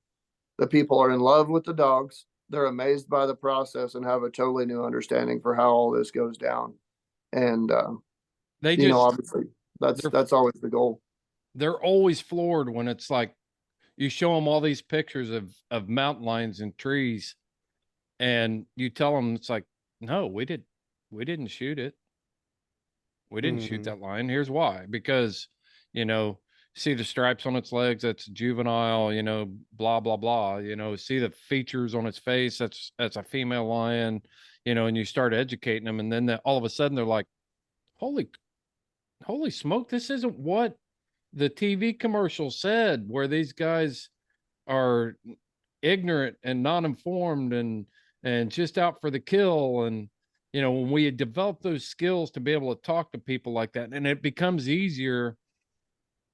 the people are in love with the dogs. They're amazed by the process and have a totally new understanding for how all this goes down. And, obviously that's always the goal. They're always floored when it's like, you show them all these pictures of mountain lions and trees, and you tell them, it's like, no, we didn't shoot it. We didn't shoot that lion. Here's why. Because, see the stripes on its legs, that's juvenile, blah, blah, blah, see the features on its face, that's a female lion, and you start educating them. And then all of a sudden they're like, holy smoke, this isn't what the TV commercial said, where these guys are ignorant and non-informed and just out for the kill. And, when we develop those skills to be able to talk to people like that, and it becomes easier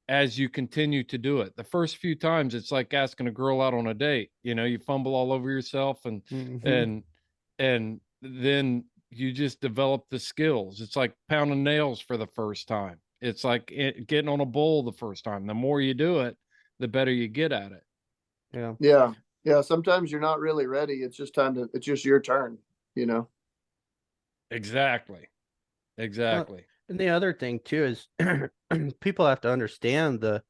as you continue to do it. The first few times, it's like asking a girl out on a date. You fumble all over yourself, and then you just develop the skills. It's like pounding nails for the first time. It's like getting on a bull the first time. The more you do it, the better you get at it. Yeah. Sometimes you're not really ready. It's just it's just your turn, Exactly. And the other thing too is people have to understand the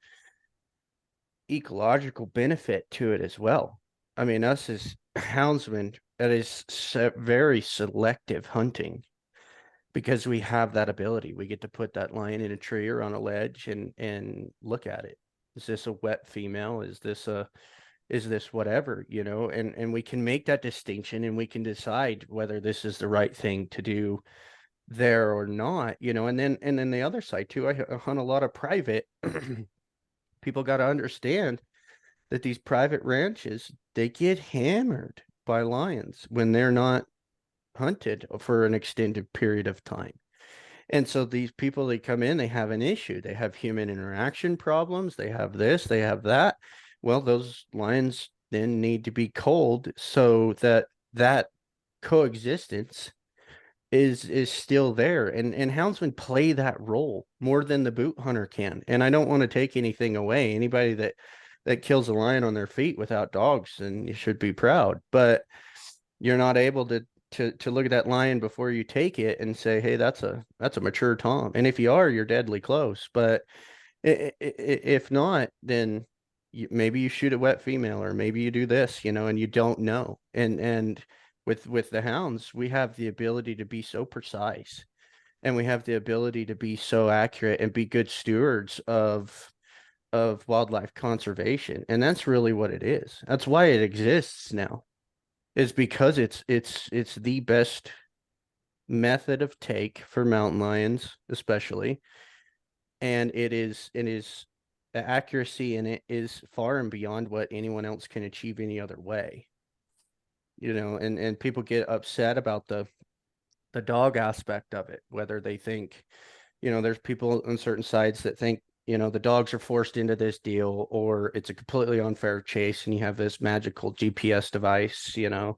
ecological benefit to it as well. I mean, us as houndsmen, that is very selective hunting, because we have that ability. We get to put that lion in a tree or on a ledge and look at it. Is this a wet female? Is this whatever, and we can make that distinction, and we can decide whether this is the right thing to do there or not, and then the other side too, I hunt a lot of private. People got to understand that these private ranches, they get hammered by lions when they're not hunted for an extended period of time. And so these people, they come in, they have an issue. They have human interaction problems. They have this, they have that. Well, those lions then need to be culled so that coexistence is still there. And houndsmen play that role more than the boot hunter can. And I don't want to take anything away. Anybody that kills a lion on their feet without dogs, then you should be proud. But you're not able to look at that lion before you take it and say, hey, that's a mature tom. And if you are, you're deadly close. But if not, then maybe you shoot a wet female, or maybe you do this, and you don't know. And with the hounds, we have the ability to be so precise, and we have the ability to be so accurate and be good stewards of wildlife conservation. And that's really what it is. That's why it exists now, is because it's the best method of take for mountain lions, especially. And it is the accuracy in it is far and beyond what anyone else can achieve any other way. And people get upset about the dog aspect of it, whether they think, there's people on certain sides that think, the dogs are forced into this deal, or it's a completely unfair chase and you have this magical GPS device, and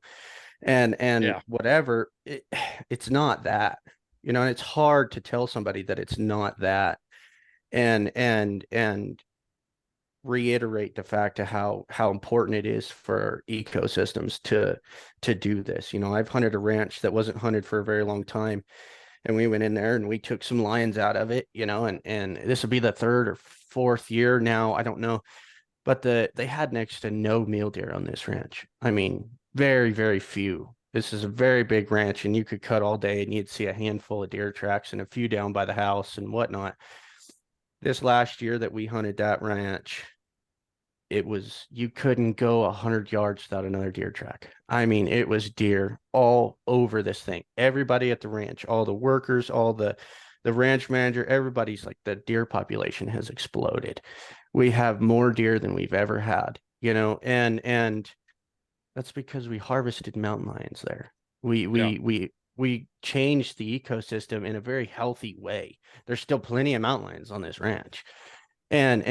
Yeah. whatever. It's not that, and it's hard to tell somebody that it's not that, and reiterate the fact of how important it is for ecosystems to do this. I've hunted a ranch that wasn't hunted for a very long time, and we went in there and we took some lions out of it, and this will be the third or fourth year now, I don't know, but they had next to no mule deer on this ranch. I mean, very, very few. This is a very big ranch, and you could cut all day and you'd see a handful of deer tracks and a few down by the house and whatnot. This last year that we hunted that ranch, you couldn't go 100 yards without another deer track. I mean, it was deer all over this thing. Everybody at the ranch, all the workers, all the ranch manager, everybody's like, the deer population has exploded. We have more deer than we've ever had, and that's because we harvested mountain lions there. We Yeah. we we we changed the ecosystem in a very healthy way. There's still plenty of mountain lions on this ranch, and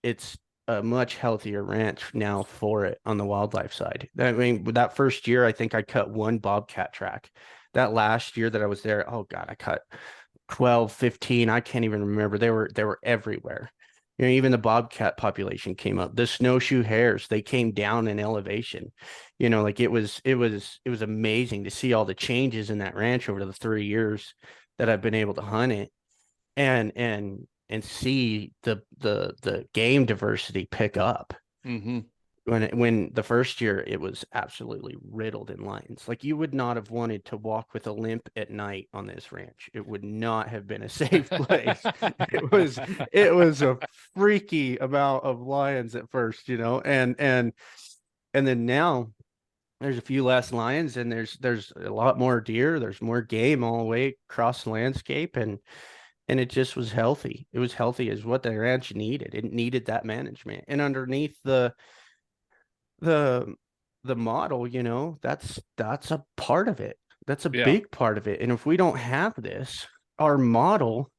it's a much healthier ranch now for it on the wildlife side. I mean, that first year, I think I cut one bobcat track. That last year that I was there, oh God, I cut 12, 15. I can't even remember. They were everywhere. Even the bobcat population came up. The snowshoe hares, they came down in elevation. Like it was amazing to see all the changes in that ranch over the 3 years that I've been able to hunt it, and see the game diversity pick up. Mm-hmm. When the first year, it was absolutely riddled in lions. Like, you would not have wanted to walk with a limp at night on this ranch. It would not have been a safe place. it was a freaky amount of lions at first, and then now there's a few less lions, and there's a lot more deer. There's more game all the way across the landscape, and it just was healthy. It was healthy as what the ranch needed. It needed that management. And underneath the the model, that's a part of it. That's a Yeah. big part of it. And if we don't have this, our model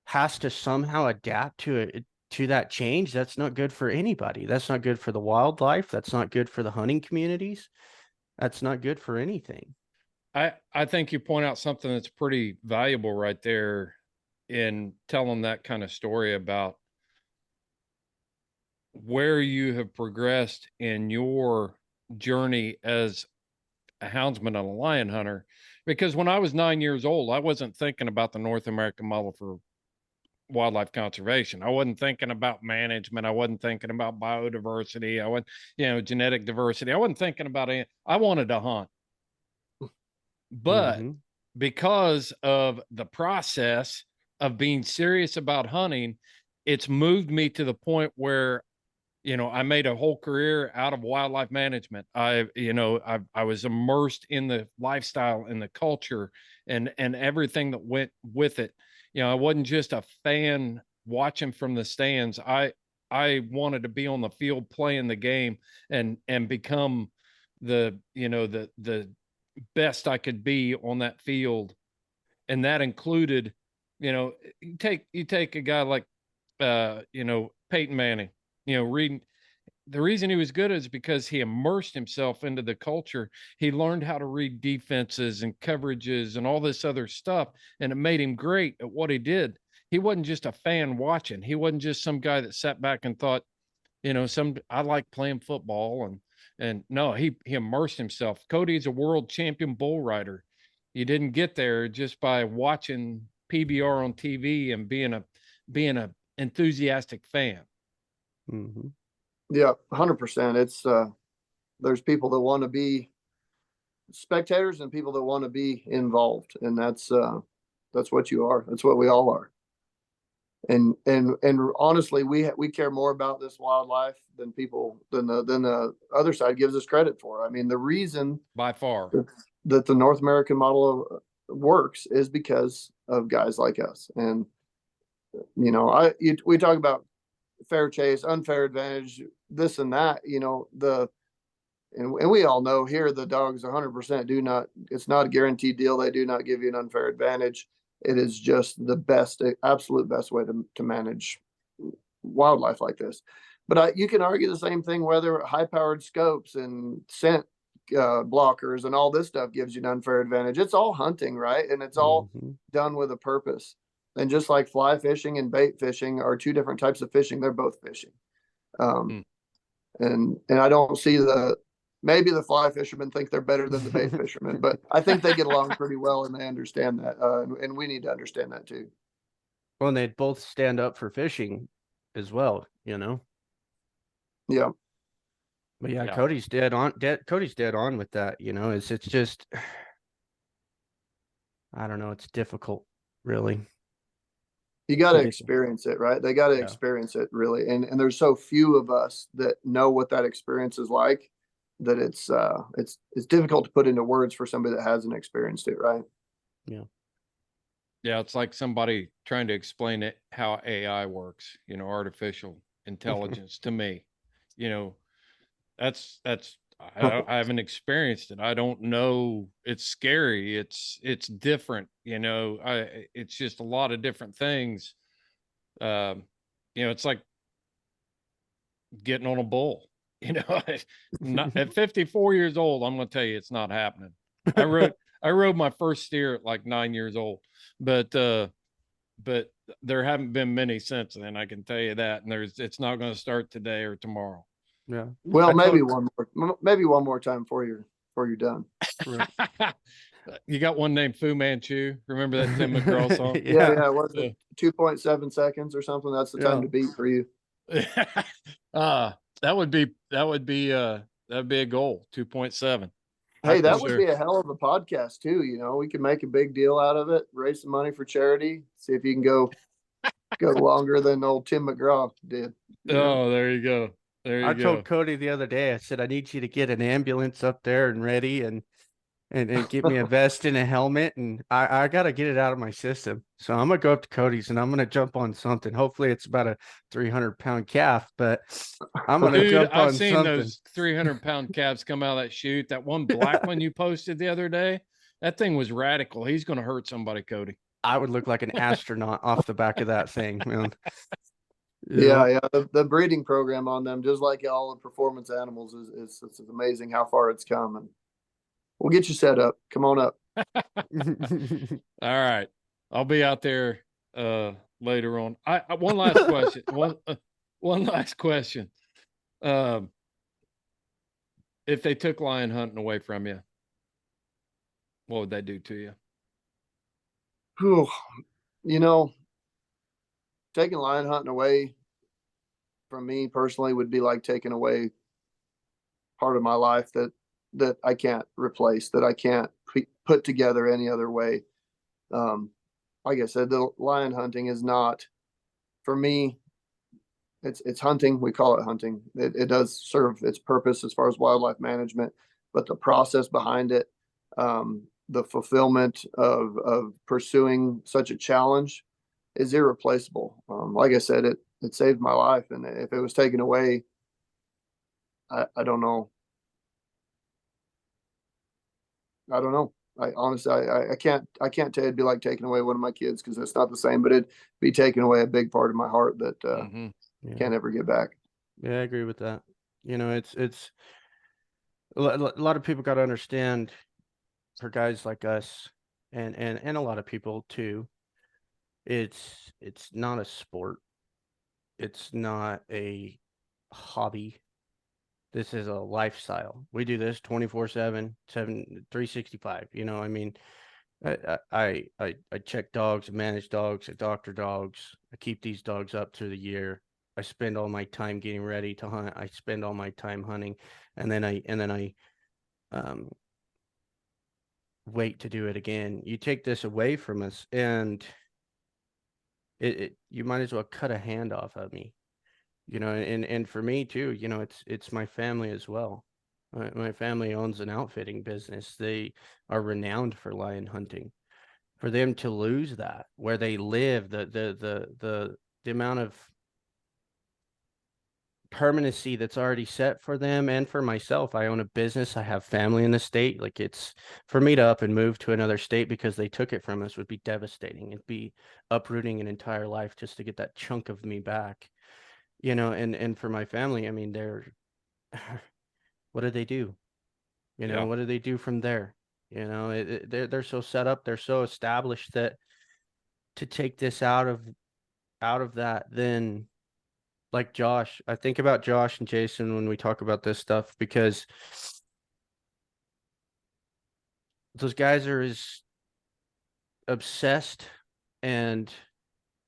has to somehow adapt to it, to that change. That's not good for anybody. That's not good for the wildlife. That's not good for the hunting communities. That's not good for anything. I think you point out something that's pretty valuable right there in telling that kind of story about where you have progressed in your journey as a houndsman and a lion hunter. Because when I was 9 years old, I wasn't thinking about the North American model for wildlife conservation. I wasn't thinking about management. I wasn't thinking about biodiversity. I wasn't, genetic diversity. I wasn't thinking about it. I wanted to hunt. But Mm-hmm. because of the process of being serious about hunting, it's moved me to the point where, I made a whole career out of wildlife management. I was immersed in the lifestyle and the culture and everything that went with it. I wasn't just a fan watching from the stands. I wanted to be on the field playing the game and become the best I could be on that field. And that included, you take a guy like Peyton Manning, reading. The reason he was good is because he immersed himself into the culture. He learned how to read defenses and coverages and all this other stuff, and it made him great at what he did. He wasn't just a fan watching. He wasn't just some guy that sat back and thought, I like playing football, and no, he immersed himself. Cody's a world champion bull rider. You didn't get there just by watching PBR on TV and being a enthusiastic fan. Mm-hmm. Yeah, 100%. It's there's people that want to be spectators and people that want to be involved, and that's what you are. That's what we all are. And honestly, we care more about this wildlife than the other side gives us credit for. I mean, the reason By far. that the North American model works is because of guys like us. And we talk about fair chase, unfair advantage, this and that. And we all know here the dogs 100% do not. It's not a guaranteed deal. They do not give you an unfair advantage. It is just the best, absolute best way to manage wildlife like this. But you can argue the same thing whether high-powered scopes and scent blockers and all this stuff gives you an unfair advantage. It's all hunting, right? And it's all done with a purpose. And just like fly fishing and bait fishing are two different types of fishing, they're both fishing. And I don't see maybe the fly fishermen think they're better than the bait fishermen, but I think they get along pretty well and they understand that. And we need to understand that too. Well, and they'd both stand up for fishing as well, Yeah. But yeah, Cody's dead on. Cody's dead on with that. It's just, I don't know. It's difficult, really. You got to experience it, right? They got to experience it, really. And there's so few of us that know what that experience is like that it's difficult to put into words for somebody that hasn't experienced it, right? Yeah, it's like somebody trying to explain it how AI works, artificial intelligence to me. That's I haven't experienced it. I don't know. It's scary. It's different, it's just a lot of different things. It's like getting on a bull. Not at 54 years old, I'm going to tell you, it's not happening. I rode my first steer at like 9 years old, but there haven't been many since then. I can tell you that. And it's not going to start today or tomorrow. Yeah. Well, maybe one more time before you're done. Right. You got one named Fu Manchu. Remember that Tim McGraw song? Yeah. What's it? 2.7 seconds or something. That's the time to beat for you. That would be a goal. 2.7. Hey, that would be a hell of a podcast too. We could make a big deal out of it, raise some money for charity, see if you can go longer than old Tim McGraw did. Oh, there you go. I told Kody the other day, I said, I need you to get an ambulance up there and ready and get me a vest and a helmet. And I got to get it out of my system. So I'm going to go up to Cody's and I'm going to jump on something. Hopefully it's about a 300-pound calf, but I'm going to jump on something. I've seen those 300-pound calves come out of that chute. That one black one you posted the other day, that thing was radical. He's going to hurt somebody, Kody. I would look like an astronaut off the back of that thing, man. Yeah. The breeding program on them, just like all the performance animals, it's amazing how far it's come. And we'll get you set up. Come on up. All right, I'll be out there later on. One last question. One last question. If they took lion hunting away from you, what would they do to you? Taking lion hunting away from me personally would be like taking away part of my life that I can't replace, that I can't put together any other way. Like I said, the lion hunting is not, for me, it's hunting. We call it hunting. It does serve its purpose as far as wildlife management, but the process behind it, the fulfillment of pursuing such a challenge is irreplaceable. Like I said, it saved my life, and if it was taken away, I don't know. I don't know. I honestly, I can't tell you it'd be like taking away one of my kids, because it's not the same, but it'd be taking away a big part of my heart that can't ever get back. Yeah, I agree with that. It's a lot of people got to understand, for guys like us and a lot of people too, it's not a sport. It's not a hobby. This is a lifestyle. We do this 24/7, 365. I mean, I check dogs, I manage dogs, I doctor dogs. I keep these dogs up through the year. I spend all my time getting ready to hunt. I spend all my time hunting, and then I um wait to do it again. You take this away from us, and you might as well cut a hand off of me, and for me too, it's my family as well. My family owns an outfitting business. They are renowned for lion hunting. For them to lose that where they live, the amount of permanency that's already set for them and for myself. I own a business. I have family in the state. Like, it's for me to up and move to another state because they took it from us would be devastating. It'd be uprooting an entire life just to get that chunk of me back. And for my family, I mean, they're what do they do? Yeah. What do they do from there? They're so set up, they're so established that to take this out of that, then like Josh, I think about Josh and Jason when we talk about this stuff, because those guys are as obsessed and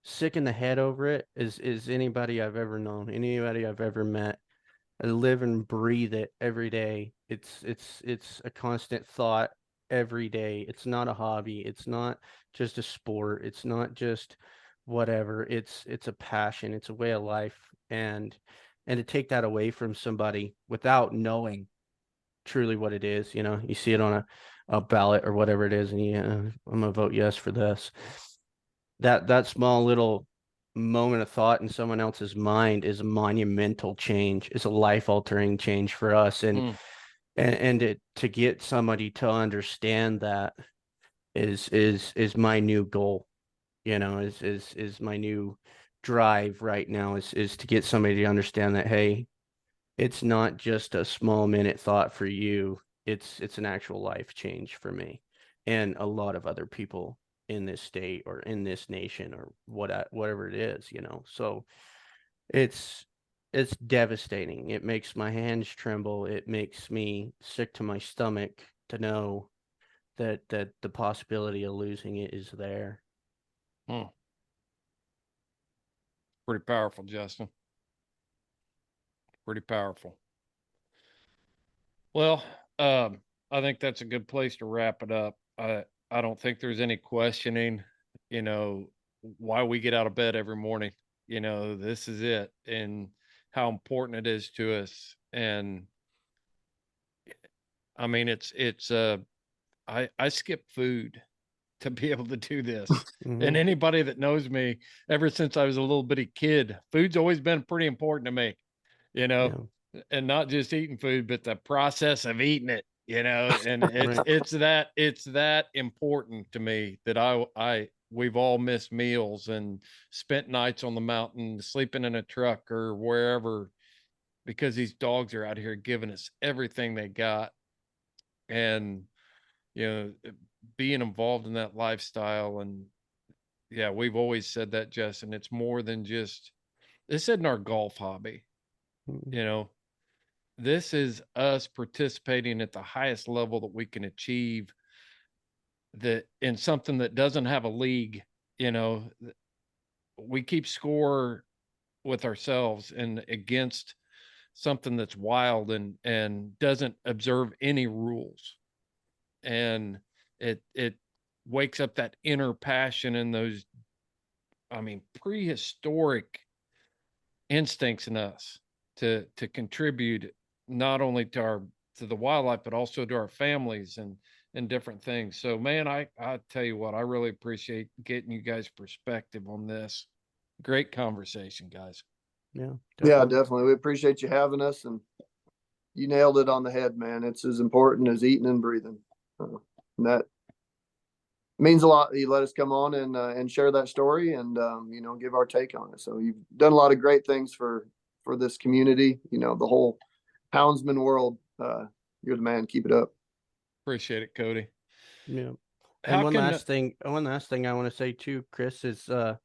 sick in the head over it as anybody I've ever known, anybody I've ever met. I live and breathe it every day. It's a constant thought every day. It's not a hobby. It's not just a sport. It's not just whatever. It's a passion. It's a way of life. And to take that away from somebody without knowing truly what it is, you see it on a ballot or whatever it is, and I'm gonna vote yes for this. That small little moment of thought in someone else's mind is a monumental change. It's a life altering change for us. And to get somebody to understand that is my new goal, is my new drive right now, is to get somebody to understand that, hey, it's not just a small minute thought for you. It's an actual life change for me and a lot of other people in this state or in this nation or whatever it is. So it's it's devastating. It makes my hands tremble. It makes me sick to my stomach to know that the possibility of losing it is there. Hmm. Pretty powerful, Justin. Pretty powerful. Well, I think that's a good place to wrap it up. I don't think there's any questioning, you know, why we get out of bed every morning. This is it, and how important it is to us. And I mean, I skip food to be able to do this. And Hmm. anybody that knows me ever since I was a little bitty kid, food's always been pretty important to me, you know, Yeah. and not just eating food, but the process of eating it, and it's Right. it's that it's that important to me that we've all missed meals and spent nights on the mountain, sleeping in a truck or wherever, because these dogs are out here giving us everything they got. And you know, being involved in that lifestyle. And yeah, we've always said that, Justin, it's more than just, this isn't our golf hobby. Mhm. You know, this is us participating at the highest level that we can achieve, that in something that doesn't have a league. you know we keep score with ourselves and against something that's wild and doesn't observe any rules. And it wakes up that inner passion and those, I mean, prehistoric instincts in us to contribute not only to the wildlife, but also to our families and different things. So man, I tell you what, I really appreciate getting you guys perspective on this. Great conversation, guys. Yeah, Yeah, definitely. definitely. We appreciate you having us, and you nailed it on the head, man. It's as important as eating and breathing. And that means a lot. You let us come on and share that story and give our take on it. So you've done a lot of great things for this community. The whole houndsman world. You're the man. Keep it up. Appreciate it, Kody. Yeah. And How can one last thing I want to say too, Chris, is I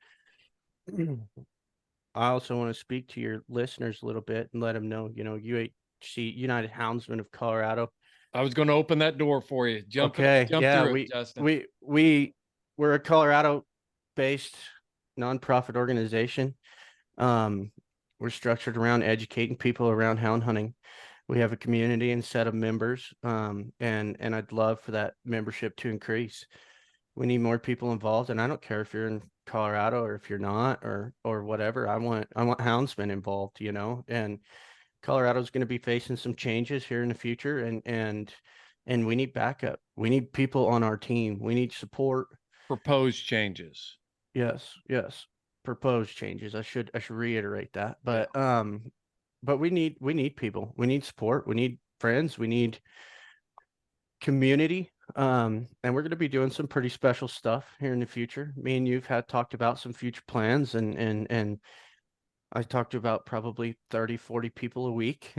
also want to speak to your listeners a little bit and let them know, UHC, United Houndsmen of Colorado. I was going to open that door for you. Okay, Jump yeah, through it, Justin. we're a Colorado based nonprofit organization. Um, We're structured around educating people around hound hunting. We have a community and set of members, and I'd love for that membership to increase. We need more people involved, and I don't care if you're in Colorado or if you're not, or whatever. I want houndsmen involved, and Colorado's going to be facing some changes here in the future, and we need backup. We need people on our team. We need support. Proposed changes. Yes. Proposed changes. I should reiterate that. But we need people. We need support. We need friends. We need community. And we're going to be doing some pretty special stuff here in the future. Me and you've had talked about some future plans, and I talked to about probably 30, 40 people a week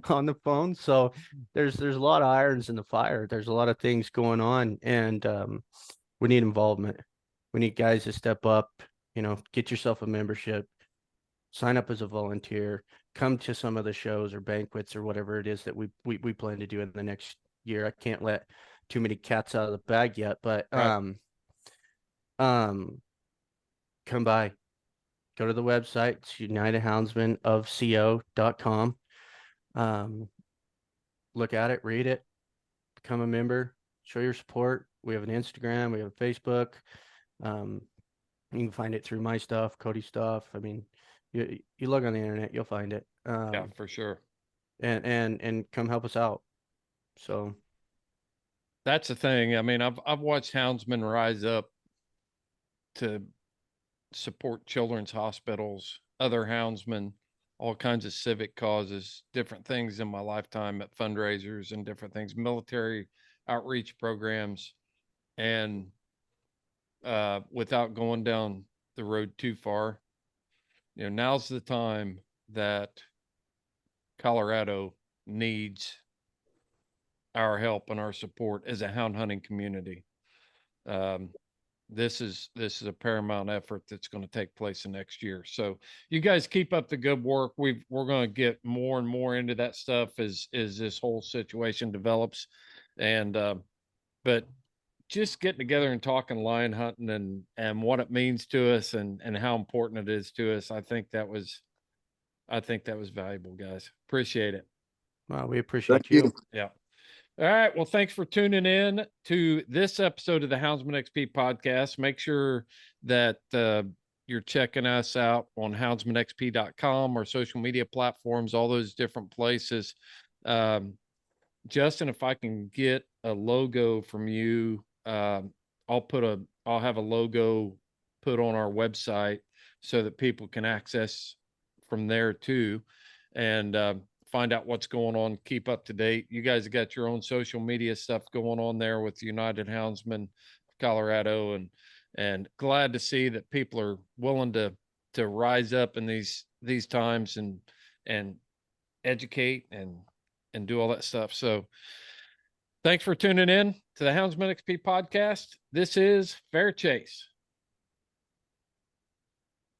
on the phone. So there's a lot of irons in the fire. There's a lot of things going on, and we need involvement. We need guys to step up, get yourself a membership, sign up as a volunteer, come to some of the shows or banquets or whatever it is that we plan to do in the next year. I can't let too many cats out of the bag yet, but Right. Come by. Go to the website. It's unitedhoundsmenofco.com. Look at it, read it, become a member, show your support. We have an Instagram, we have a Facebook. You can find it through my stuff, Kody stuff. I mean, you look on the internet, you'll find it. Yeah, for sure. And come help us out. So That's the thing. I mean, I've watched houndsmen rise up to support children's hospitals, other houndsmen, all kinds of civic causes, different things in my lifetime at fundraisers and different things, military outreach programs. And without going down the road too far, now's the time that Colorado needs our help and our support as a hound hunting community. This is a paramount effort that's going to take place the next year. So you guys keep up the good work. We're going to get more and more into that stuff as this whole situation develops. And but just getting together and talking lion hunting and what it means to us and how important it is to us, I think that was valuable, guys. Appreciate it. well, we appreciate Thank you. Yeah. All right. Well, thanks for tuning in to this episode of the Houndsman XP podcast. Make sure that you're checking us out on houndsmanxp.com, our social media platforms, all those different places. Justin, if I can get a logo from you, I'll have a logo put on our website so that people can access from there too. And find out what's going on, keep up to date. You guys have got your own social media stuff going on there with United Houndsmen of Colorado, and glad to see that people are willing to rise up in these times and educate and do all that stuff. So thanks for tuning in to the Houndsman XP podcast. This is Fair Chase.